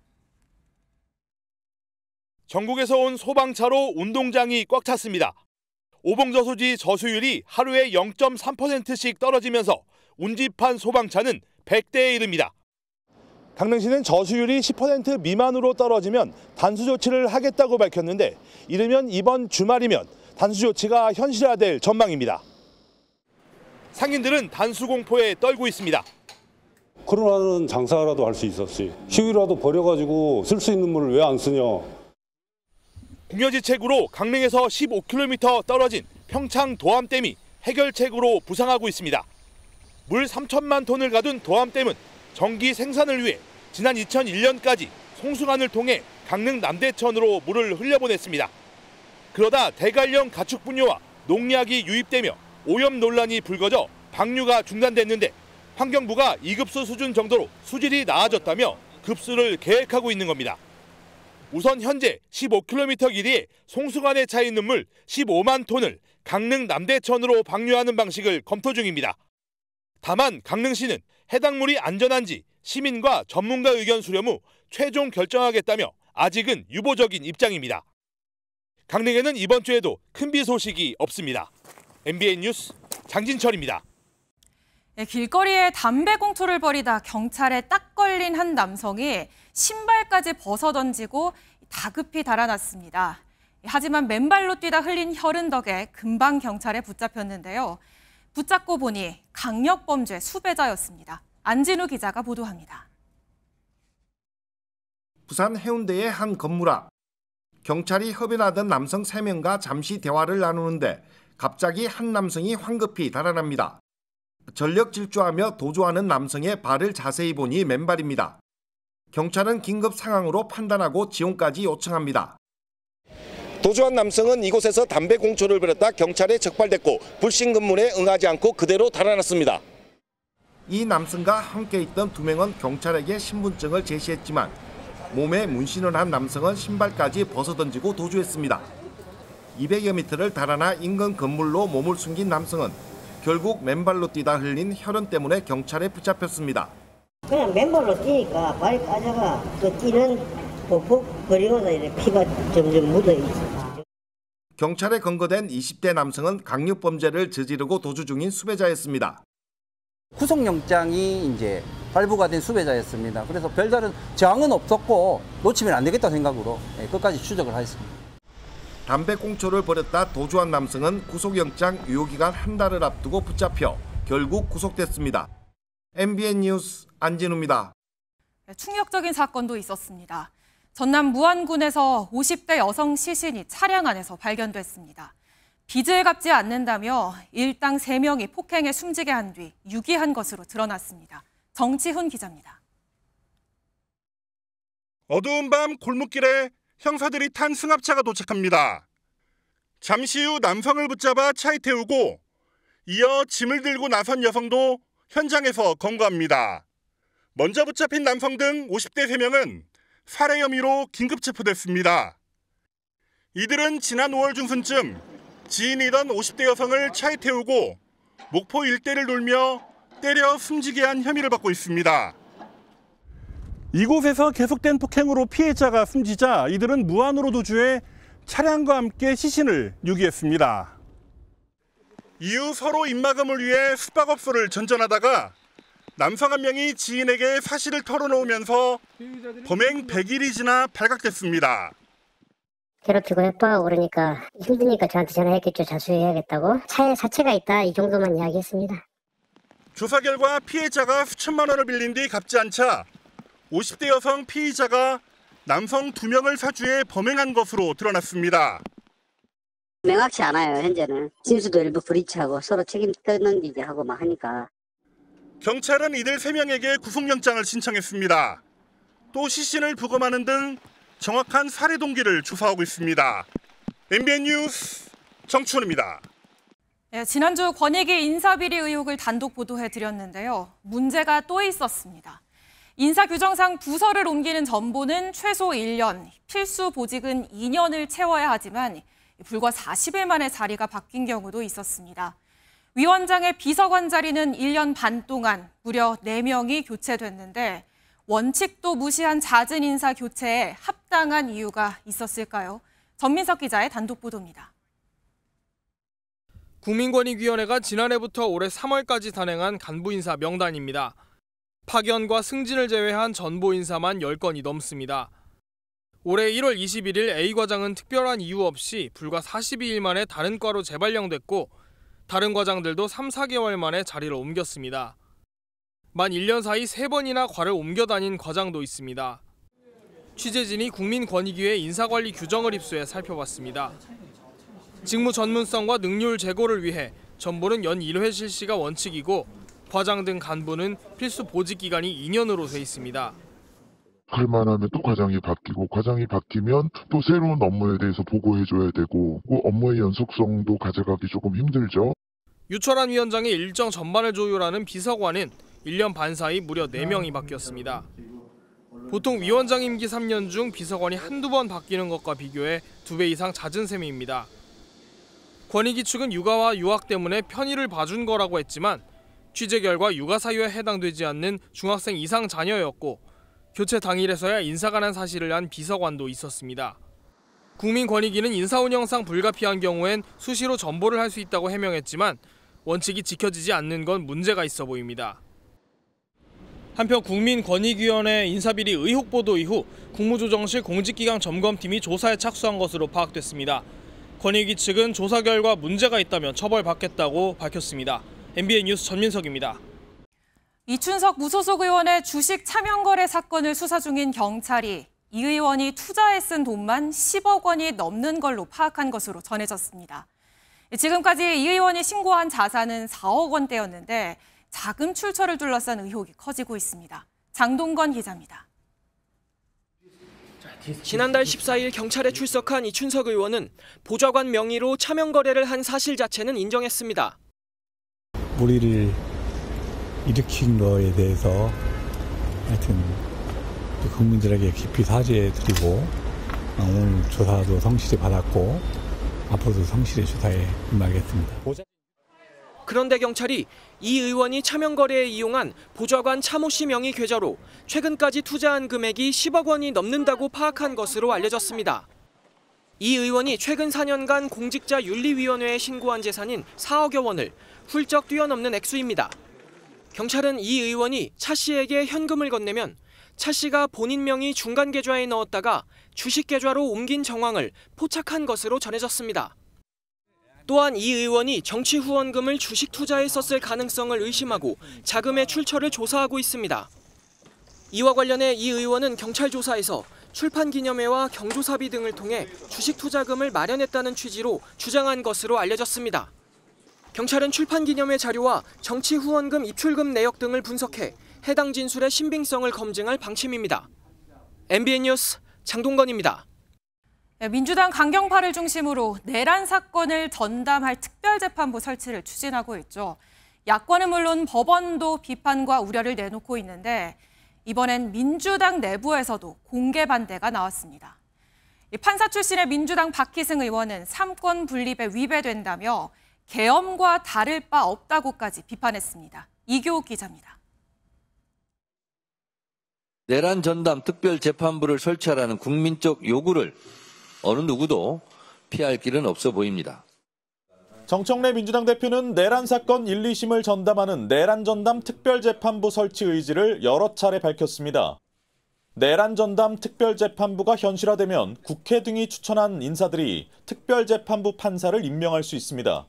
S10: 전국에서 온 소방차로 운동장이 꽉 찼습니다. 오봉저수지 저수율이 하루에 0.3%씩 떨어지면서 운집한 소방차는 100대에 이릅니다. 강릉시는 저수율이 10% 미만으로 떨어지면 단수 조치를 하겠다고 밝혔는데 이르면 이번 주말이면 단수 조치가 현실화될 전망입니다. 상인들은 단수 공포에 떨고 있습니다.
S12: 코로나는 장사라도 할 수 있었지. 시위라도 버려가지고 쓸 수 있는 물을 왜 안 쓰냐.
S10: 궁여지책으로 강릉에서 15km 떨어진 평창 도암댐이 해결책으로 부상하고 있습니다. 물 3천만 톤을 가둔 도암댐은 전기 생산을 위해 지난 2001년까지 송수관을 통해 강릉 남대천으로 물을 흘려보냈습니다. 그러다 대관령 가축 분뇨와 농약이 유입되며 오염 논란이 불거져 방류가 중단됐는데 환경부가 2급수 수준 정도로 수질이 나아졌다며 급수를 계획하고 있는 겁니다. 우선 현재 15km 길이에 송수관에 차 있는 물 15만 톤을 강릉 남대천으로 방류하는 방식을 검토 중입니다. 다만 강릉시는 해당 물이 안전한지 시민과 전문가 의견 수렴 후 최종 결정하겠다며 아직은 유보적인 입장입니다. 강릉에는 이번 주에도 큰 비 소식이 없습니다. MBN 뉴스 장진철입니다.
S11: 길거리에 담배 공투를 벌이다 경찰에 딱 걸린 한 남성이 신발까지 벗어던지고 다급히 달아났습니다. 하지만 맨발로 뛰다 흘린 혈흔 덕에 금방 경찰에 붙잡혔는데요. 붙잡고 보니 강력범죄 수배자였습니다. 안진우 기자가 보도합니다.
S13: 부산 해운대의 한 건물 앞. 경찰이 흡연하던 남성 3명과 잠시 대화를 나누는데 갑자기 한 남성이 황급히 달아납니다. 전력 질주하며 도주하는 남성의 발을 자세히 보니 맨발입니다. 경찰은 긴급 상황으로 판단하고 지원까지 요청합니다.
S14: 도주한 남성은 이곳에서 담배 공초를 벌였다 경찰에 적발됐고 불신 검문에 응하지 않고 그대로 달아났습니다.
S13: 이 남성과 함께 있던 2명은 경찰에게 신분증을 제시했지만 몸에 문신을 한 남성은 신발까지 벗어던지고 도주했습니다. 200여 미터를 달아나 인근 건물로 몸을 숨긴 남성은 결국 맨발로 뛰다 흘린 혈흔 때문에 경찰에 붙잡혔습니다.
S15: 그냥 맨발로 뛰니까 발이 까져가 또 뛰는 버벅거리면서 이렇게 피가 점점 묻어있어.
S13: 경찰에 검거된 20대 남성은 강력범죄를 저지르고 도주 중인 수배자였습니다.
S16: 구속영장이 이제 발부가 된 수배자였습니다. 그래서 별다른 저항은 없었고 놓치면 안 되겠다 생각으로 끝까지 추적을 하였습니다.
S13: 담배 공초를 벌였다 도주한 남성은 구속영장 유효기간 한 달을 앞두고 붙잡혀 결국 구속됐습니다. MBN 뉴스 안진우입니다.
S11: 충격적인 사건도 있었습니다. 전남 무안군에서 50대 여성 시신이 차량 안에서 발견됐습니다. 빚을 갚지 않는다며 일당 3명이 폭행해 숨지게 한 뒤 유기한 것으로 드러났습니다. 정치훈 기자입니다.
S17: 어두운 밤 골목길에 형사들이 탄 승합차가 도착합니다. 잠시 후 남성을 붙잡아 차에 태우고 이어 짐을 들고 나선 여성도 현장에서 검거합니다. 먼저 붙잡힌 남성 등 50대 3명은 살해 혐의로 긴급 체포됐습니다. 이들은 지난 5월 중순쯤 지인이던 50대 여성을 차에 태우고 목포 일대를 돌며 때려 숨지게 한 혐의를 받고 있습니다. 이곳에서 계속된 폭행으로 피해자가 숨지자 이들은 무안으로 도주해 차량과 함께 시신을 유기했습니다. 이후 서로 입막음을 위해 숙박업소를 전전하다가 남성 한 명이 지인에게 사실을 털어놓으면서 범행 100일이 지나 발각됐습니다.
S18: 괴롭히고 협박하고 그러니까 힘드니까 저한테 전화했겠죠. 자수해야겠다고. 차에 사체가 있다 이 정도만 이야기했습니다.
S17: 조사 결과 피해자가 수천만 원을 빌린 뒤 갚지 않자 50대 여성 피의자가 남성 2명을 사주해 범행한 것으로 드러났습니다.
S15: 명확치 않아요. 현재는 진술도 일부 불이치하고 서로 책임 떠넘기게 하고 막 하니까.
S17: 경찰은 이들 3명에게 구속영장을 신청했습니다. 또 시신을 부검하는 등 정확한 살해 동기를 조사하고 있습니다. MBN 뉴스 정춘우입니다.
S11: 네, 지난주 권익위 인사비리 의혹을 단독 보도해드렸는데요. 문제가 또 있었습니다. 인사규정상 부서를 옮기는 전보는 최소 1년, 필수 보직은 2년을 채워야 하지만 불과 40일 만에 자리가 바뀐 경우도 있었습니다. 위원장의 비서관 자리는 1년 반 동안 무려 4명이 교체됐는데 원칙도 무시한 잦은 인사 교체에 합당한 이유가 있었을까요? 전민석 기자의 단독 보도입니다.
S19: 국민권익위원회가 지난해부터 올해 3월까지 단행한 간부 인사 명단입니다. 파견과 승진을 제외한 전보 인사만 10건이 넘습니다. 올해 1월 21일 A 과장은 특별한 이유 없이 불과 42일 만에 다른 과로 재발령됐고 다른 과장들도 3, 4개월 만에 자리를 옮겼습니다. 만 1년 사이 3번이나 과를 옮겨 다닌 과장도 있습니다. 취재진이 국민권익위의 인사관리 규정을 입수해 살펴봤습니다. 직무 전문성과 능률 제고를 위해 전보는 연 1회 실시가 원칙이고 과장 등 간부는 필수 보직 기간이 2년으로 돼 있습니다.
S20: 할만하면 또 과장이 바뀌고 과장이 바뀌면 또 새로운 업무에 대해서 보고해줘야 되고 그 업무의 연속성도 가져가기 조금 힘들죠.
S19: 유철한 위원장의 일정 전반을 조율하는 비서관은 1년 반 사이 무려 4명이 바뀌었습니다. 보통 위원장 임기 3년 중 비서관이 한두 번 바뀌는 것과 비교해 2배 이상 잦은 셈입니다. 권익위 측은 육아와 유학 때문에 편의를 봐준 거라고 했지만 취재 결과 육아 사유에 해당되지 않는 중학생 이상 자녀였고 교체 당일에서야 인사가 난 사실을 안 비서관도 있었습니다. 국민권익위는 인사 운영상 불가피한 경우엔 수시로 전보를 할 수 있다고 해명했지만 원칙이 지켜지지 않는 건 문제가 있어 보입니다. 한편 국민권익위원회 인사비리 의혹 보도 이후 국무조정실 공직기강 점검팀이 조사에 착수한 것으로 파악됐습니다. 권익위 측은 조사 결과 문제가 있다면 처벌받겠다고 밝혔습니다. MBN 뉴스 전민석입니다.
S11: 이춘석 무소속 의원의 주식 차명거래 사건을 수사 중인 경찰이 이 의원이 투자에 쓴 돈만 10억 원이 넘는 걸로 파악한 것으로 전해졌습니다. 지금까지 이 의원이 신고한 자산은 4억 원대였는데 자금 출처를 둘러싼 의혹이 커지고 있습니다. 장동건 기자입니다.
S21: 지난달 14일 경찰에 출석한 이춘석 의원은 보좌관 명의로 차명 거래를 한 사실 자체는 인정했습니다.
S22: 무리를 일으킨 거에 대해서 하여튼 국민들에게 깊이 사죄드리고 오늘 조사도 성실히 받았고 앞으로도 성실히 조사에 임하겠습니다.
S21: 그런데 경찰이 이 의원이 차명 거래에 이용한 보좌관 차모 씨 명의 계좌로 최근까지 투자한 금액이 10억 원이 넘는다고 파악한 것으로 알려졌습니다. 이 의원이 최근 4년간 공직자 윤리위원회에 신고한 재산인 4억여 원을 훌쩍 뛰어넘는 액수입니다. 경찰은 이 의원이 차 씨에게 현금을 건네면 차 씨가 본인 명의 중간 계좌에 넣었다가 주식 계좌로 옮긴 정황을 포착한 것으로 전해졌습니다. 또한 이 의원이 정치 후원금을 주식 투자에 썼을 가능성을 의심하고 자금의 출처를 조사하고 있습니다. 이와 관련해 이 의원은 경찰 조사에서 출판 기념회와 경조사비 등을 통해 주식 투자금을 마련했다는 취지로 주장한 것으로 알려졌습니다. 경찰은 출판 기념회 자료와 정치 후원금 입출금 내역 등을 분석해 해당 진술의 신빙성을 검증할 방침입니다. MBN 뉴스 장동건입니다.
S11: 민주당 강경파를 중심으로 내란 사건을 전담할 특별재판부 설치를 추진하고 있죠. 야권은 물론 법원도 비판과 우려를 내놓고 있는데 이번엔 민주당 내부에서도 공개 반대가 나왔습니다. 판사 출신의 민주당 박희승 의원은 삼권 분립에 위배된다며 계엄과 다를 바 없다고까지 비판했습니다. 이교욱 기자입니다.
S23: 내란 전담 특별재판부를 설치하라는 국민적 요구를 어느 누구도 피할 길은 없어 보입니다.
S24: 정청래 민주당 대표는 내란 사건 1, 2심을 전담하는 내란 전담 특별재판부 설치 의지를 여러 차례 밝혔습니다. 내란 전담 특별재판부가 현실화되면 국회 등이 추천한 인사들이 특별재판부 판사를 임명할 수 있습니다.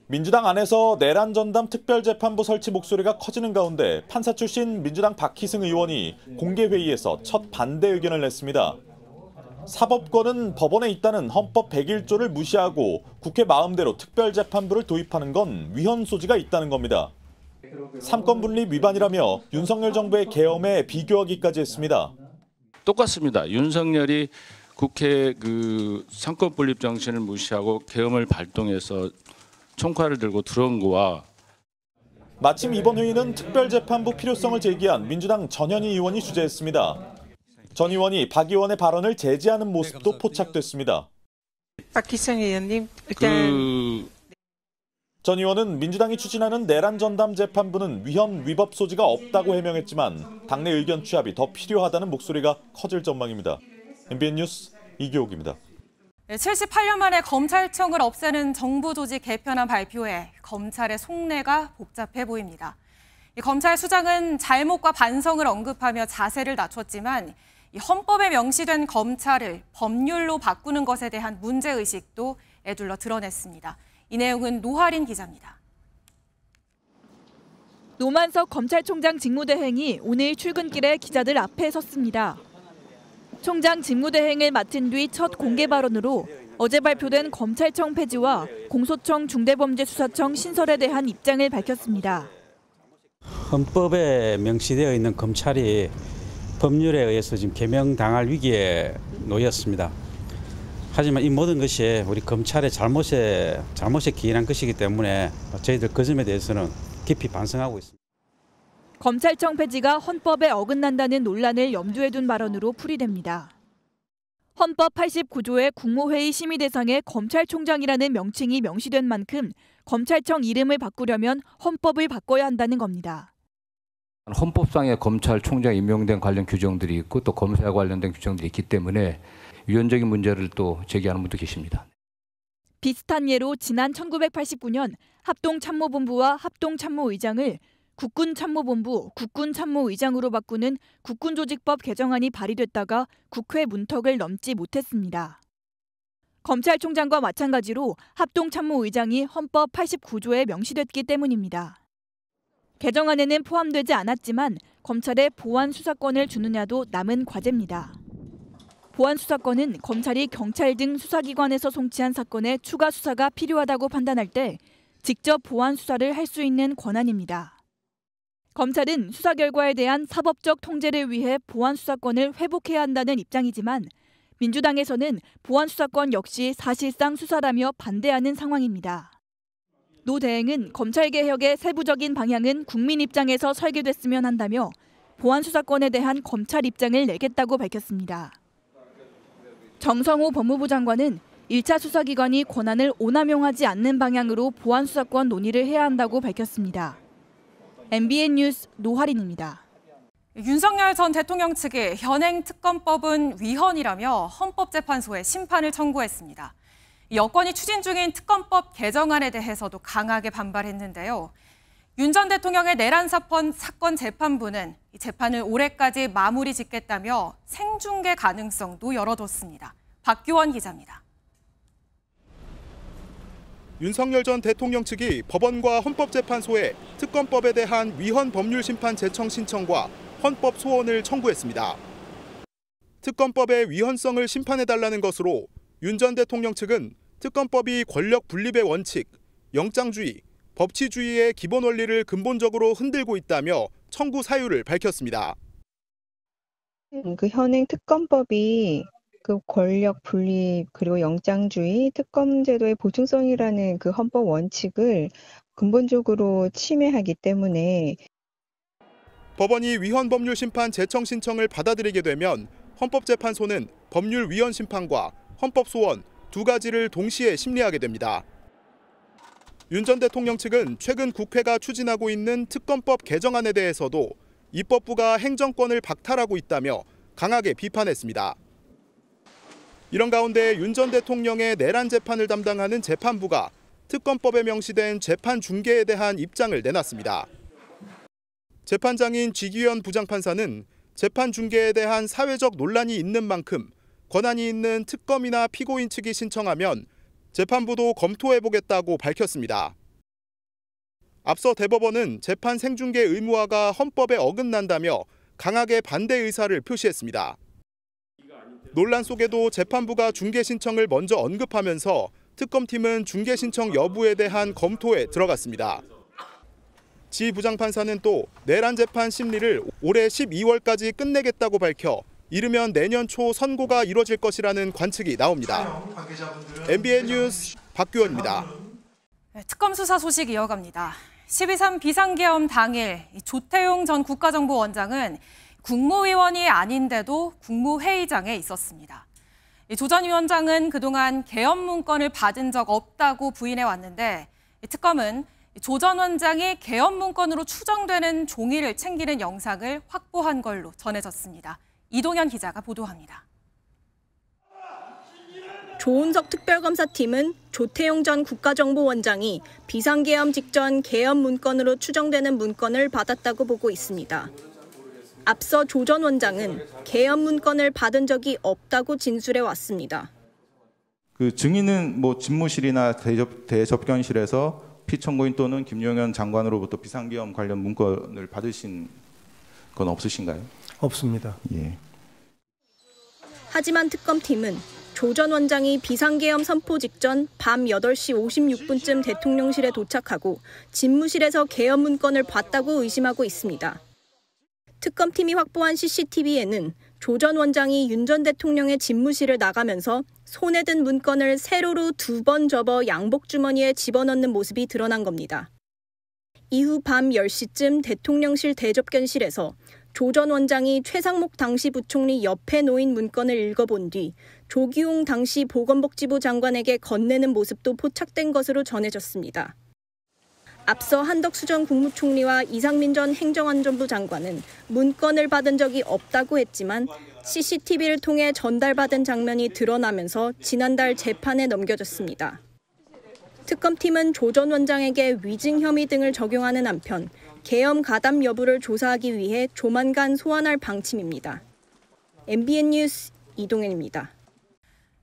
S24: 민주당 안에서 내란 전담 특별재판부 설치 목소리가 커지는 가운데 판사 출신 민주당 박희승 의원이 공개회의에서 첫 반대 의견을 냈습니다. 사법권은 법원에 있다는 헌법 101조를 무시하고 국회 마음대로 특별재판부를 도입하는 건 위헌 소지가 있다는 겁니다. 삼권 분립 위반이라며 윤석열 정부의 계엄에 비교하기까지 했습니다.
S25: 똑같습니다. 윤석열이 국회 삼권 분립 정신을 무시하고 계엄을 발동해서 총칼을 들고 들어온 거와
S24: 마침 이번 회의는 특별재판부 필요성을 제기한 민주당 전현희 의원이 주재했습니다. 전 의원이 박 의원의 발언을 제지하는 모습도 포착됐습니다.
S1: 박희성 의원님, 일단
S24: 전 의원은 민주당이 추진하는 내란 전담 재판부는 위헌 위법 소지가 없다고 해명했지만 당내 의견 취합이 더 필요하다는 목소리가 커질 전망입니다. MBN 뉴스 이교욱입니다.
S11: 78년 만에 검찰청을 없애는 정부 조직 개편안 발표에 검찰의 속내가 복잡해 보입니다. 검찰 수장은 잘못과 반성을 언급하며 자세를 낮췄지만 헌법에 명시된 검찰을 법률로 바꾸는 것에 대한 문제의식도 애둘러 드러냈습니다. 이 내용은 노하린 기자입니다.
S2: 노만석 검찰총장 직무대행이 오늘 출근길에 기자들 앞에 섰습니다. 총장 직무대행을 맡은 뒤 첫 공개 발언으로 어제 발표된 검찰청 폐지와 공소청 중대범죄수사청 신설에 대한 입장을 밝혔습니다.
S3: 헌법에 명시되어 있는 검찰이 법률에 의해서 지금 개명당할 위기에 놓였습니다. 하지만 이 모든 것이 우리 검찰의 잘못에 기인한 것이기 때문에 저희들 그 점에 대해서는 깊이 반성하고 있습니다.
S2: 검찰청 폐지가 헌법에 어긋난다는 논란을 염두에 둔 발언으로 풀이됩니다. 헌법 89조의 국무회의 심의 대상에 검찰총장이라는 명칭이 명시된 만큼 검찰청 이름을 바꾸려면 헌법을 바꿔야 한다는 겁니다.
S4: 헌법상에 검찰총장 임명된 관련 규정들이 있고 또 검사와 관련된 규정들이 있기 때문에 위헌적인 문제를 또 제기하는 분도 계십니다.
S2: 비슷한 예로 지난 1989년 합동참모본부와 합동참모의장을 국군참모본부, 국군참모의장으로 바꾸는 국군조직법 개정안이 발의됐다가 국회 문턱을 넘지 못했습니다. 검찰총장과 마찬가지로 합동참모의장이 헌법 89조에 명시됐기 때문입니다. 개정안에는 포함되지 않았지만 검찰에 보안 수사권을 주느냐도 남은 과제입니다. 보안 수사권은 검찰이 경찰 등 수사기관에서 송치한 사건의 추가 수사가 필요하다고 판단할 때 직접 보안 수사를 할 수 있는 권한입니다. 검찰은 수사 결과에 대한 사법적 통제를 위해 보안 수사권을 회복해야 한다는 입장이지만 민주당에서는 보안 수사권 역시 사실상 수사라며 반대하는 상황입니다. 노 대행은 검찰개혁의 세부적인 방향은 국민 입장에서 설계됐으면 한다며 보안 수사권에 대한 검찰 입장을 내겠다고 밝혔습니다. 정성호 법무부 장관은 1차 수사기관이 권한을 오남용하지 않는 방향으로 보안 수사권 논의를 해야 한다고 밝혔습니다. MBN 뉴스 노하린입니다.
S11: 윤석열 전 대통령 측이 현행 특검법은 위헌이라며 헌법재판소에 심판을 청구했습니다. 여권이 추진 중인 특검법 개정안에 대해서도 강하게 반발했는데요. 윤 전 대통령의 내란 사건 재판부는 이 재판을 올해까지 마무리 짓겠다며 생중계 가능성도 열어뒀습니다. 박규원 기자입니다.
S10: 윤석열 전 대통령 측이 법원과 헌법재판소에 특검법에 대한 위헌 법률 심판 제청 신청과 헌법 소원을 청구했습니다. 특검법의 위헌성을 심판해달라는 것으로 윤 전 대통령 측은 특검법이 권력 분립의 원칙, 영장주의, 법치주의의 기본 원리를 근본적으로 흔들고 있다며 청구 사유를 밝혔습니다.
S5: 그 현행 특검법이 그 권력 분립 그리고 영장주의, 특검 제도의 보충성이라는 그 헌법 원칙을 근본적으로 침해하기 때문에
S10: 법원이 위헌 법률 심판 제청 신청을 받아들이게 되면 헌법재판소는 법률 위헌 심판과 헌법 소원 두 가지를 동시에 심리하게 됩니다. 윤 전 대통령 측은 최근 국회가 추진하고 있는 특검법 개정안에 대해서도 입법부가 행정권을 박탈하고 있다며 강하게 비판했습니다. 이런 가운데 윤 전 대통령의 내란 재판을 담당하는 재판부가 특검법에 명시된 재판 중계에 대한 입장을 내놨습니다. 재판장인 지기현 부장판사는 재판 중계에 대한 사회적 논란이 있는 만큼 권한이 있는 특검이나 피고인 측이 신청하면 재판부도 검토해보겠다고 밝혔습니다. 앞서 대법원은 재판 생중계 의무화가 헌법에 어긋난다며 강하게 반대 의사를 표시했습니다. 논란 속에도 재판부가 중계 신청을 먼저 언급하면서 특검팀은 중계 신청 여부에 대한 검토에 들어갔습니다. 지 부장판사는 또 내란 재판 심리를 올해 12월까지 끝내겠다고 밝혀 이르면 내년 초 선고가 이뤄질 것이라는 관측이 나옵니다. MBN 뉴스 박규원입니다.
S11: 특검 수사 소식 이어갑니다. 12.3 비상계엄 당일 조태용 전 국가정보원장은 국무위원이 아닌데도 국무회의장에 있었습니다. 조 전 위원장은 그동안 계엄 문건을 받은 적 없다고 부인해왔는데 특검은 조 전 원장이 계엄 문건으로 추정되는 종이를 챙기는 영상을 확보한 걸로 전해졌습니다. 이동현 기자가 보도합니다.
S6: 조은석 특별검사팀은 조태용 전 국가정보원장이 비상계엄 직전 계엄 문건으로 추정되는 문건을 받았다고 보고 있습니다. 앞서 조 전 원장은 계엄 문건을 받은 적이 없다고 진술해 왔습니다.
S7: 그 증인은 집무실이나 대접견실에서 피청구인 또는 김용현 장관으로부터 비상계엄 관련 문건을 받으신 건 없으신가요?
S8: 없습니다.
S7: 예.
S6: 하지만 특검팀은 조 전 원장이 비상계엄 선포 직전 밤 8시 56분쯤 대통령실에 도착하고 집무실에서 계엄 문건을 봤다고 의심하고 있습니다. 특검팀이 확보한 CCTV에는 조 전 원장이 윤 전 대통령의 집무실을 나가면서 손에 든 문건을 세로로 2번 접어 양복 주머니에 집어넣는 모습이 드러난 겁니다. 이후 밤 10시쯤 대통령실 대접견실에서 조 전 원장이 최상목 당시 부총리 옆에 놓인 문건을 읽어본 뒤 조기용 당시 보건복지부 장관에게 건네는 모습도 포착된 것으로 전해졌습니다. 앞서 한덕수 전 국무총리와 이상민 전 행정안전부 장관은 문건을 받은 적이 없다고 했지만 CCTV를 통해 전달받은 장면이 드러나면서 지난달 재판에 넘겨졌습니다. 특검팀은 조 전 원장에게 위증 혐의 등을 적용하는 한편 계엄 가담 여부를 조사하기 위해 조만간 소환할 방침입니다. MBN 뉴스 이동현입니다.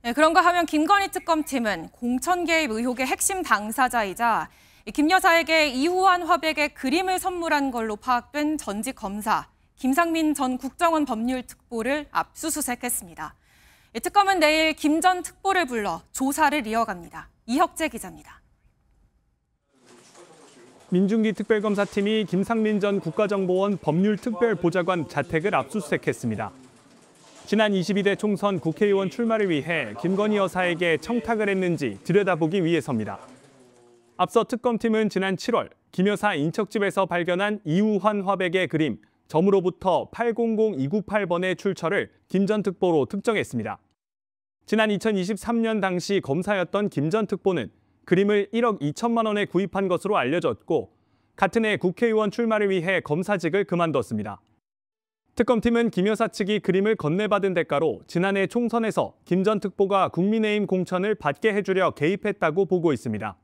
S11: 네, 그런가 하면 김건희 특검팀은 공천 개입 의혹의 핵심 당사자이자 김 여사에게 이후환 화백의 그림을 선물한 걸로 파악된 전직 검사 김상민 전 국정원 법률특보를 압수수색했습니다. 특검은 내일 김 전 특보를 불러 조사를 이어갑니다. 이혁재 기자입니다.
S9: 민중기 특별검사팀이 김상민 전 국가정보원 법률특별보좌관 자택을 압수수색했습니다. 지난 22대 총선 국회의원 출마를 위해 김건희 여사에게 청탁을 했는지 들여다보기 위해서입니다. 앞서 특검팀은 지난 7월 김 여사 인척집에서 발견한 이후환 화백의 그림 점으로부터 800298번의 출처를 김 전 특보로 특정했습니다. 지난 2023년 당시 검사였던 김 전 특보는 그림을 1억 2천만 원에 구입한 것으로 알려졌고 같은 해 국회의원 출마를 위해 검사직을 그만뒀습니다. 특검팀은 김 여사 측이 그림을 건네받은 대가로 지난해 총선에서 김 전 특보가 국민의힘 공천을 받게 해주려 개입했다고 보고 있습니다.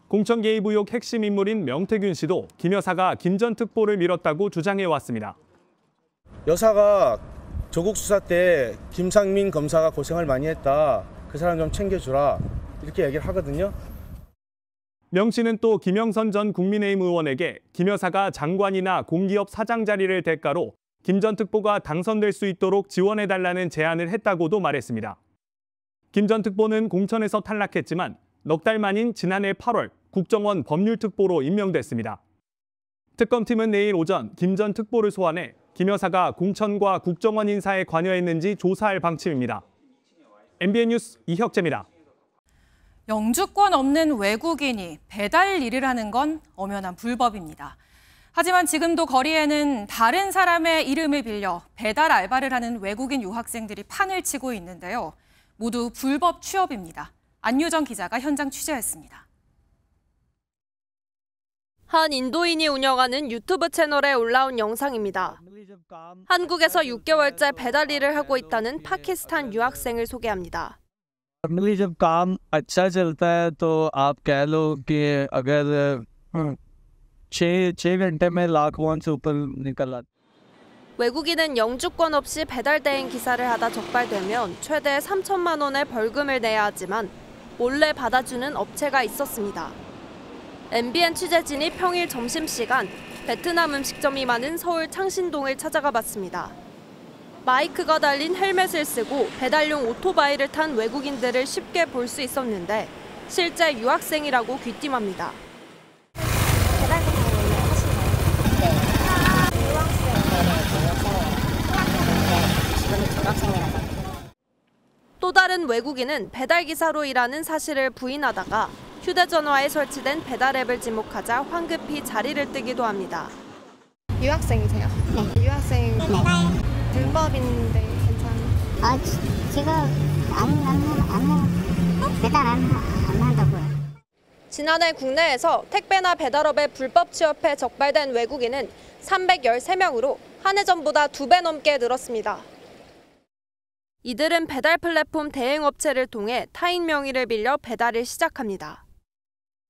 S9: 공천 개입 의혹 핵심 인물인 명태균 씨도 김 여사가 김 전 특보를 밀었다고 주장해왔습니다.
S8: 여사가 조국 수사 때 김상민 검사가 고생을 많이 했다. 그 사람 좀 챙겨주라. 이렇게 얘기를 하거든요.
S9: 명 씨는 또 김영선 전 국민의힘 의원에게 김 여사가 장관이나 공기업 사장 자리를 대가로 김 전 특보가 당선될 수 있도록 지원해달라는 제안을 했다고도 말했습니다. 김 전 특보는 공천에서 탈락했지만 넉 달 만인 지난해 8월 국정원 법률특보로 임명됐습니다. 특검팀은 내일 오전 김 전 특보를 소환해 김 여사가 공천과 국정원 인사에 관여했는지 조사할 방침입니다. MBN 뉴스 이혁재입니다.
S11: 영주권 없는 외국인이 배달 일을 하는 건 엄연한 불법입니다. 하지만 지금도 거리에는 다른 사람의 이름을 빌려 배달 알바를 하는 외국인 유학생들이 판을 치고 있는데요. 모두 불법 취업입니다. 안유정 기자가 현장 취재했습니다.
S12: 한 인도인이 운영하는 유튜브 채널에 올라온 영상입니다. 한국에서 6개월째 배달 일을 하고 있다는 파키스탄 유학생을 소개합니다.
S26: नॉर्मली जब काम अच्छा चलता है तो आप कह लो कि अगर 6 घंटे में लाख वॉन से ऊपर निकल आता।
S12: 외국인은 영주권 없이 배달 대행 기사를 하다 적발되면 최대 3천만 원의 벌금을 내야 하지만 몰래 받아주는 업체가 있었습니다. MBN 취재진이 평일 점심시간 베트남 음식점이 많은 서울 창신동을 찾아가 봤습니다. 마이크가 달린 헬멧을 쓰고 배달용 오토바이를 탄 외국인들을 쉽게 볼 수 있었는데 실제 유학생이라고 귀띔합니다. 또 다른 외국인은 배달기사로 일하는 사실을 부인하다가 휴대전화에 설치된 배달앱을 지목하자 황급히 자리를 뜨기도 합니다.
S13: 유학생이세요? 네. 유학생 불법인데 괜찮아요?
S14: 지금 배달 안 한다고요.
S12: 지난해 국내에서 택배나 배달업에 불법 취업해 적발된 외국인은 313명으로 한 해 전보다 2배 넘게 늘었습니다. 이들은 배달 플랫폼 대행업체를 통해 타인 명의를 빌려 배달을 시작합니다.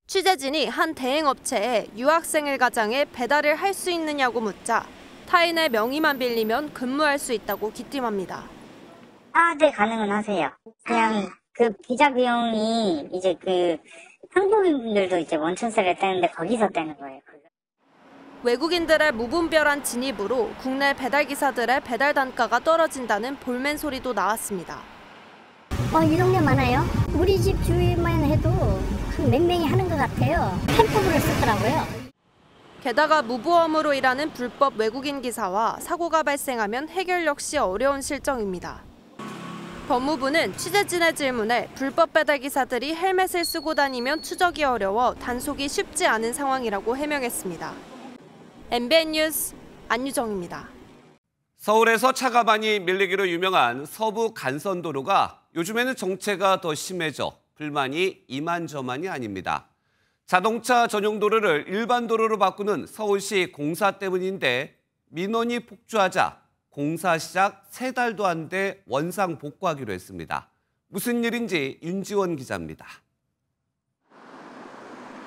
S12: 취재진이 한 대행업체에 유학생을 가장해 배달을 할 수 있느냐고 묻자 타인의 명의만 빌리면 근무할 수 있다고 기띔합니다.
S14: 네, 가능은 하세요. 그냥 그 비자 비용이 이제 그 한국인분들도 이제 원천세를 떼는데 거기서 떼는 거예요.
S12: 외국인들의 무분별한 진입으로 국내 배달기사들의 배달 단가가 떨어진다는 볼멘 소리도 나왔습니다.
S14: 이 동네 많아요. 우리 집 주위만 해도 한 몇 명이 하는 것 같아요. 캠프를 쓰더라고요.
S12: 게다가 무보험으로 일하는 불법 외국인 기사와 사고가 발생하면 해결 역시 어려운 실정입니다. 법무부는 취재진의 질문에 불법 배달 기사들이 헬멧을 쓰고 다니면 추적이 어려워 단속이 쉽지 않은 상황이라고 해명했습니다. MBN 뉴스 안유정입니다.
S15: 서울에서 차가 많이 밀리기로 유명한 서부 간선도로가 요즘에는 정체가 더 심해져 불만이 이만저만이 아닙니다. 자동차 전용 도로를 일반 도로로 바꾸는 서울시 공사 때문인데 민원이 폭주하자 공사 시작 3달도 안 돼 원상 복구하기로 했습니다. 무슨 일인지 윤지원 기자입니다.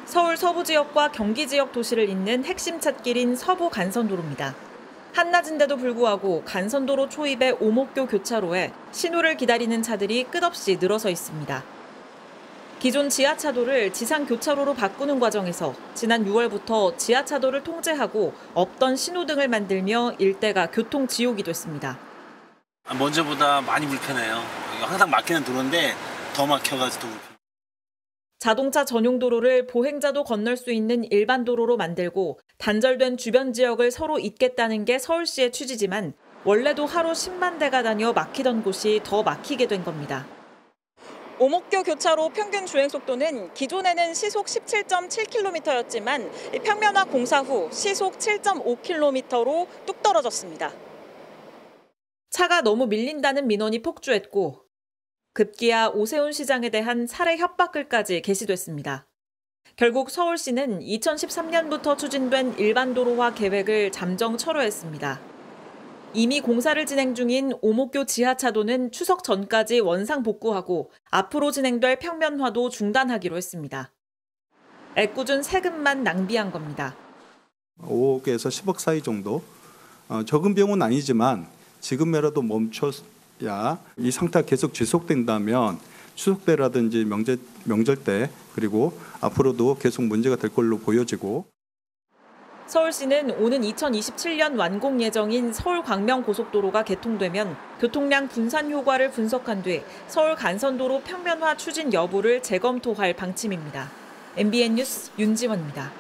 S16: 서울 서부 지역과 경기 지역 도시를 잇는 핵심 찻길인 서부 간선도로입니다. 한낮인데도 불구하고 간선도로 초입의 오목교 교차로에 신호를 기다리는 차들이 끝없이 늘어서 있습니다. 기존 지하차도를 지상교차로로 바꾸는 과정에서 지난 6월부터 지하차도를 통제하고 없던 신호등을 만들며 일대가 교통지옥이 됐습니다.
S17: 먼저보다 많이 불편해요. 항상 막히는 도로인데 더 막혀가지고 더 불편해요.
S16: 자동차 전용 도로를 보행자도 건널 수 있는 일반 도로로 만들고 단절된 주변 지역을 서로 잇겠다는 게 서울시의 취지지만 원래도 하루 10만 대가 다녀 막히던 곳이 더 막히게 된 겁니다. 오목교 교차로 평균 주행 속도는 기존에는 시속 17.7km였지만 평면화 공사 후 시속 7.5km로 뚝 떨어졌습니다. 차가 너무 밀린다는 민원이 폭주했고 급기야 오세훈 시장에 대한 살해 협박글까지 게시됐습니다. 결국 서울시는 2013년부터 추진된 일반도로화 계획을 잠정 철회했습니다. 이미 공사를 진행 중인 오목교 지하차도는 추석 전까지 원상 복구하고 앞으로 진행될 평면화도 중단하기로 했습니다. 애꿎은 세금만 낭비한 겁니다.
S18: 5억에서 10억 사이 정도. 적은 비용은 아니지만 지금이라도 멈춰야 이 상태가 계속 지속된다면 추석 때라든지 명절 때 그리고 앞으로도 계속 문제가 될 걸로 보여지고.
S16: 서울시는 오는 2027년 완공 예정인 서울 광명고속도로가 개통되면 교통량 분산 효과를 분석한 뒤 서울 간선도로 평면화 추진 여부를 재검토할 방침입니다. MBN 뉴스 윤지원입니다.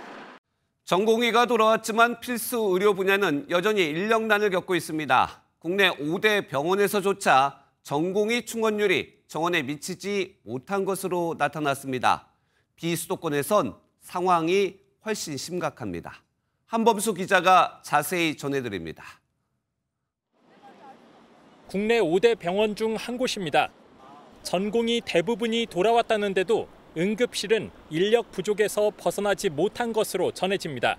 S15: 전공의가 돌아왔지만 필수 의료 분야는 여전히 인력난을 겪고 있습니다. 국내 5대 병원에서조차 전공의 충원율이 정원에 미치지 못한 것으로 나타났습니다. 비수도권에선 상황이 훨씬 심각합니다. 한범수 기자가 자세히 전해드립니다.
S27: 국내 5대 병원 중 한 곳입니다. 전공의 대부분이 돌아왔다는데도 응급실은 인력 부족에서 벗어나지 못한 것으로 전해집니다.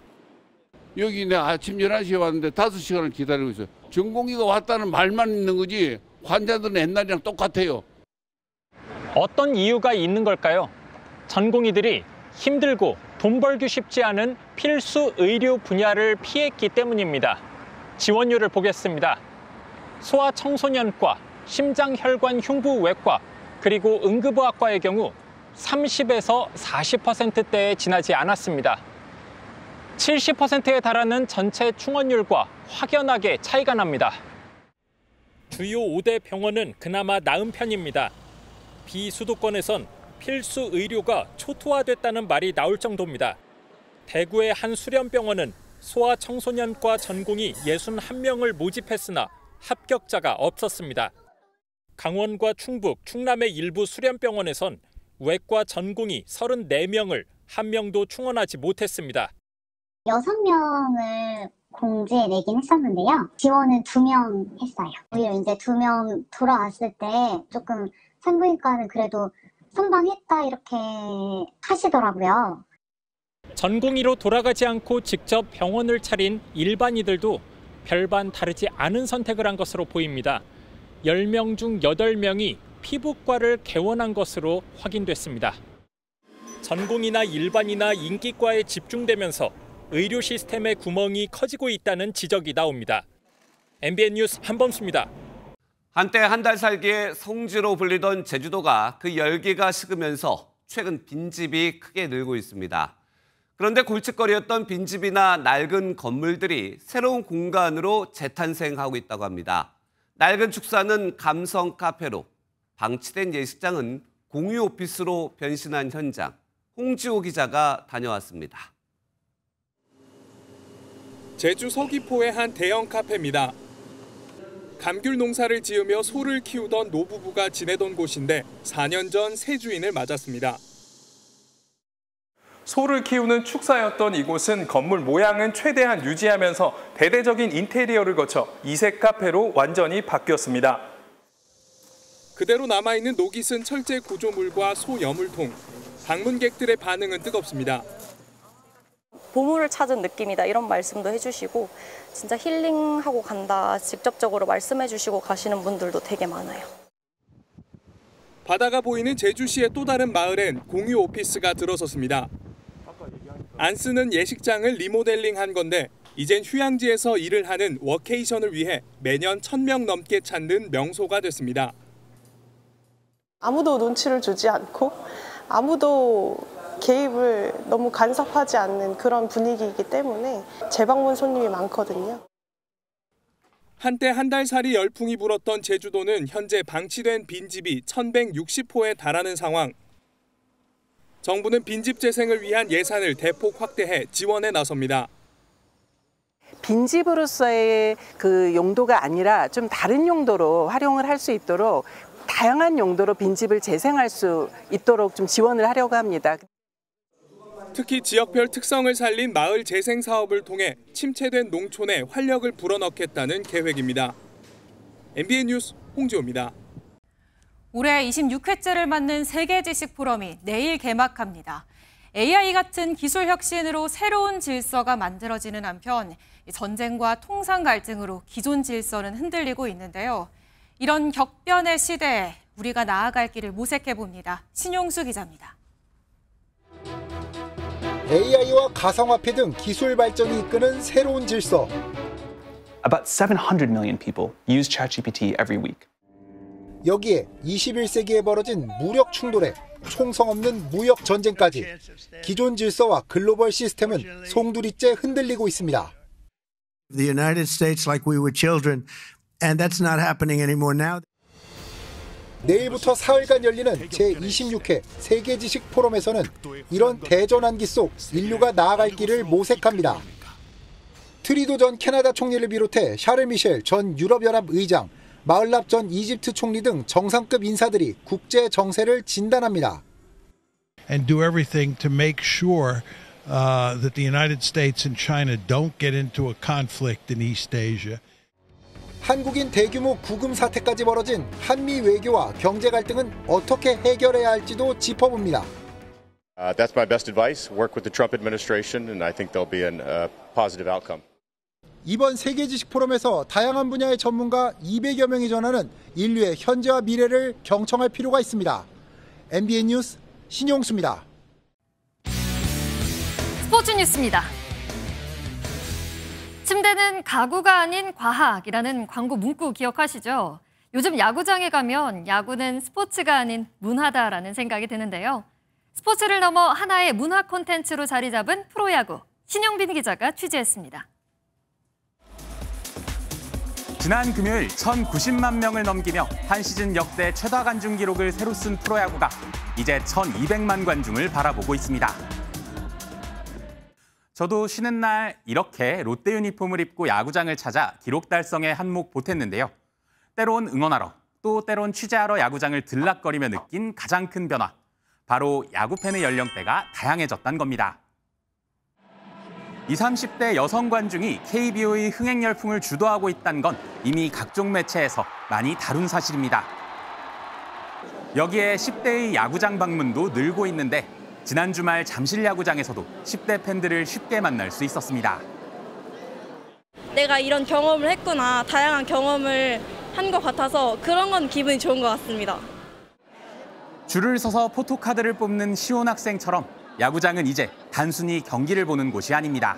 S28: 여기 내가 아침 11시에 왔는데 5시간을 기다리고 있어요. 전공의가 왔다는 말만 있는 거지 환자들은 옛날이랑 똑같아요.
S27: 어떤 이유가 있는 걸까요? 전공의들이 힘들고 돈 벌기 쉽지 않은 필수 의료 분야를 피했기 때문입니다. 지원율을 보겠습니다. 소아청소년과, 심장혈관 흉부외과, 그리고 응급의학과의 경우 30에서 40%대에 지나지 않았습니다. 70%에 달하는 전체 충원율과 확연하게 차이가 납니다. 주요 5대 병원은 그나마 나은 편입니다. 비수도권에선 필수 의료가 초토화됐다는 말이 나올 정도입니다. 대구의 한 수련병원은 소아청소년과 전공의 61명을 모집했으나 합격자가 없었습니다. 강원과 충북, 충남의 일부 수련병원에선 외과 전공의 34명을 한 명도 충원하지 못했습니다.
S14: 6명을 공지에 내긴 했었는데요. 지원은 2명 했어요. 오히려 이제 2명 돌아왔을 때 조금 산부인과는 그래도 선방했다 이렇게 하시더라고요.
S27: 전공의로 돌아가지 않고 직접 병원을 차린 일반의들도 별반 다르지 않은 선택을 한 것으로 보입니다. 10명 중 8명이 피부과를 개원한 것으로 확인됐습니다. 전공의나 일반이나 인기과에 집중되면서 의료 시스템의 구멍이 커지고 있다는 지적이 나옵니다. MBN 뉴스 한범수입니다.
S15: 한때 한 달 살기에 성지로 불리던 제주도가 그 열기가 식으면서 최근 빈집이 크게 늘고 있습니다. 그런데 골칫거리였던 빈집이나 낡은 건물들이 새로운 공간으로 재탄생하고 있다고 합니다. 낡은 축사는 감성 카페로, 방치된 예식장은 공유 오피스로 변신한 현장. 홍지호 기자가 다녀왔습니다.
S27: 제주 서귀포의 한 대형 카페입니다. 감귤 농사를 지으며 소를 키우던 노부부가 지내던 곳인데 4년 전 새 주인을 맞았습니다. 소를 키우는 축사였던 이곳은 건물 모양은 최대한 유지하면서 대대적인 인테리어를 거쳐 이색 카페로 완전히 바뀌었습니다. 그대로 남아있는 녹이 쓴 철제 구조물과 소 여물통. 방문객들의 반응은 뜨겁습니다.
S1: 보물을 찾은 느낌이다 이런 말씀도 해주시고 진짜 힐링하고 간다 직접적으로 말씀해 주시고 가시는 분들도 되게 많아요.
S27: 바다가 보이는 제주시의 또 다른 마을엔 공유 오피스가 들어섰습니다. 안 쓰는 예식장을 리모델링한 건데 이젠 휴양지에서 일을 하는 워케이션을 위해 매년 1,000명 넘게 찾는 명소가 됐습니다.
S19: 아무도 눈치를 주지 않고 아무도 개입을 너무 간섭하지 않는 그런 분위기이기 때문에 재방문 손님이 많거든요.
S27: 한때 한 달 살이 열풍이 불었던 제주도는 현재 방치된 빈집이 1,160호에 달하는 상황. 정부는 빈집 재생을 위한 예산을 대폭 확대해 지원에 나섭니다.
S20: 빈집으로서의 그 용도가 아니라 좀 다른 용도로 활용을 할 수 있도록 다양한 용도로 빈집을 재생할 수 있도록 좀 지원을 하려고 합니다.
S27: 특히 지역별 특성을 살린 마을 재생 사업을 통해 침체된 농촌에 활력을 불어넣겠다는 계획입니다. MBN 뉴스 홍지호입니다.
S11: 올해 26회째를 맞는 세계지식 포럼이 내일 개막합니다. AI 같은 기술 혁신으로 새로운 질서가 만들어지는 한편 전쟁과 통상 갈등으로 기존 질서는 흔들리고 있는데요. 이런 격변의 시대에 우리가 나아갈 길을 모색해봅니다. 신용수 기자입니다.
S21: AI와 가상화폐 등 기술 발전이 이끄는 새로운 질서.
S22: About 700 million people use ChatGPT every week.
S21: 여기에 21세기에 벌어진 무력 충돌에 총성 없는 무역 전쟁까지 기존 질서와 글로벌 시스템은 송두리째 흔들리고 있습니다.
S23: The United States like we were children, and that's not happening anymore now.
S21: 내일부터 사흘간 열리는 제26회 세계지식 포럼에서는 이런 대전환기 속 인류가 나아갈 길을 모색합니다. 트리도 전 캐나다 총리를 비롯해 샤를 미셸 전 유럽연합 의장, 마흘랍 전 이집트 총리 등 정상급 인사들이 국제 정세를 진단합니다.
S24: And do everything to make sure that the United States and China don't get into a conflict in East Asia.
S21: 한국인 대규모 구금 사태까지 벌어진 한미 외교와 경제 갈등은 어떻게 해결해야 할지도 짚어봅니다.
S25: That's my best advice. Work with the Trump administration, and I think there'll be a positive outcome.
S21: 이번 세계지식 포럼에서 다양한 분야의 전문가 200여 명이 전하는 인류의 현재와 미래를 경청할 필요가 있습니다. MBN 뉴스 신용수입니다.
S29: 스포츠 뉴스입니다. 침대는 가구가 아닌 과학이라는 광고 문구 기억하시죠? 요즘 야구장에 가면 야구는 스포츠가 아닌 문화다라는 생각이 드는데요. 스포츠를 넘어 하나의 문화 콘텐츠로 자리 잡은 프로야구, 신영빈 기자가 취재했습니다.
S30: 지난 금요일 1,090만 명을 넘기며 한 시즌 역대 최다 관중 기록을 새로 쓴 프로야구가 이제 1,200만 관중을 바라보고 있습니다. 저도 쉬는 날 이렇게 롯데 유니폼을 입고 야구장을 찾아 기록 달성에 한몫 보탰는데요. 때론 응원하러, 또 때론 취재하러 야구장을 들락거리며 느낀 가장 큰 변화. 바로 야구팬의 연령대가 다양해졌다는 겁니다. 20, 30대 여성 관중이 KBO의 흥행 열풍을 주도하고 있다는 건 이미 각종 매체에서 많이 다룬 사실입니다. 여기에 10대의 야구장 방문도 늘고 있는데 지난 주말 잠실 야구장에서도 10대 팬들을 쉽게 만날 수 있었습니다.
S2: 내가 이런 경험을 했구나, 다양한 경험을 한 것 같아서 그런 건 기분이 좋은 것 같습니다.
S30: 줄을 서서 포토카드를 뽑는 시온 학생처럼 야구장은 이제 단순히 경기를 보는 곳이 아닙니다.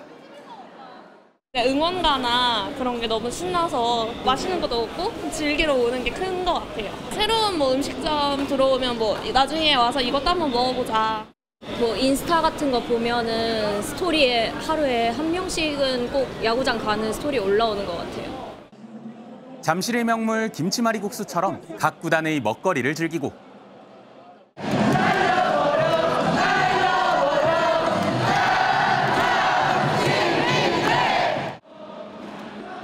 S2: 응원가나 그런 게 너무 신나서 맛있는 것도 먹고 즐기러 오는 게 큰 것 같아요. 새로운 음식점 들어오면 나중에 와서 이것도 한번 먹어보자.
S3: 인스타 같은 거 보면은 스토리에 하루에 한 명씩은 꼭 야구장 가는 스토리 올라오는 것 같아요.
S30: 잠실의 명물 김치말이국수처럼 각 구단의 먹거리를 즐기고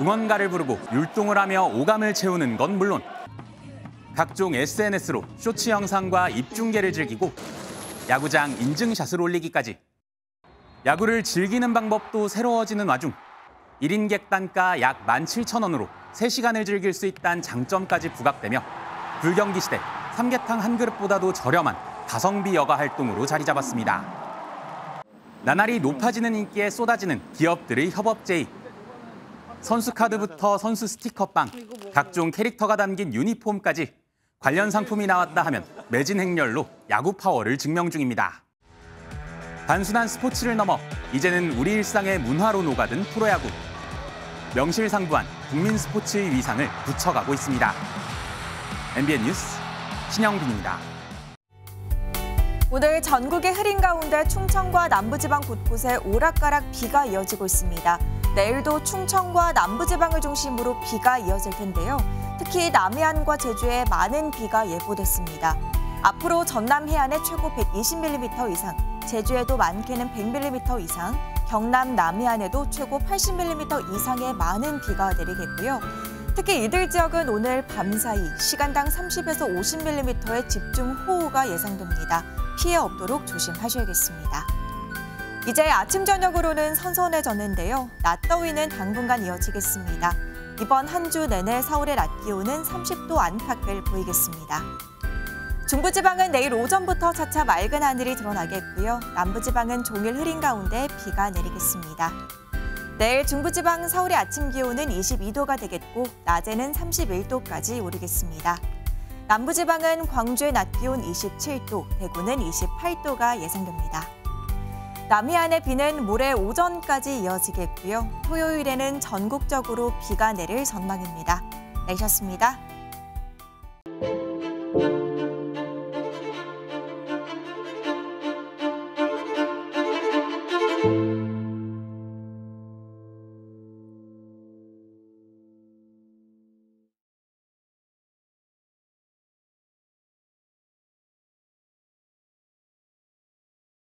S30: 응원가를 부르고 율동을 하며 오감을 채우는 건 물론 각종 SNS로 쇼츠 영상과 입중계를 즐기고 야구장 인증샷을 올리기까지 야구를 즐기는 방법도 새로워지는 와중 1인 객단가 약 17,000원으로 3시간을 즐길 수 있다는 장점까지 부각되며 불경기 시대 삼계탕 한 그릇보다도 저렴한 가성비 여가 활동으로 자리 잡았습니다. 나날이 높아지는 인기에 쏟아지는 기업들의 협업 제의. 선수 카드부터 선수 스티커빵, 각종 캐릭터가 담긴 유니폼까지 관련 상품이 나왔다 하면 매진 행렬로 야구 파워를 증명 중입니다. 단순한 스포츠를 넘어 이제는 우리 일상의 문화로 녹아든 프로야구. 명실상부한 국민 스포츠의 위상을 굳혀가고 있습니다. MBN 뉴스 신영빈입니다.
S4: 오늘 전국의 흐린 가운데 충청과 남부지방 곳곳에 오락가락 비가 이어지고 있습니다. 내일도 충청과 남부지방을 중심으로 비가 이어질 텐데요. 특히 남해안과 제주에 많은 비가 예보됐습니다. 앞으로 전남 해안에 최고 120mm 이상, 제주에도 많게는 100mm 이상, 경남 남해안에도 최고 80mm 이상의 많은 비가 내리겠고요. 특히 이들 지역은 오늘 밤사이 시간당 30에서 50mm의 집중호우가 예상됩니다. 피해 없도록 조심하셔야겠습니다. 이제 아침 저녁으로는 선선해졌는데요. 낮 더위는 당분간 이어지겠습니다. 이번 한 주 내내 서울의 낮 기온은 30도 안팎을 보이겠습니다. 중부지방은 내일 오전부터 차차 맑은 하늘이 드러나겠고요. 남부지방은 종일 흐린 가운데 비가 내리겠습니다. 내일 중부지방 서울의 아침 기온은 22도가 되겠고 낮에는 31도까지 오르겠습니다. 남부지방은 광주의 낮 기온 27도, 대구는 28도가 예상됩니다. 남해안의 비는 모레 오전까지 이어지겠고요. 토요일에는 전국적으로 비가 내릴 전망입니다. 내셨습니다.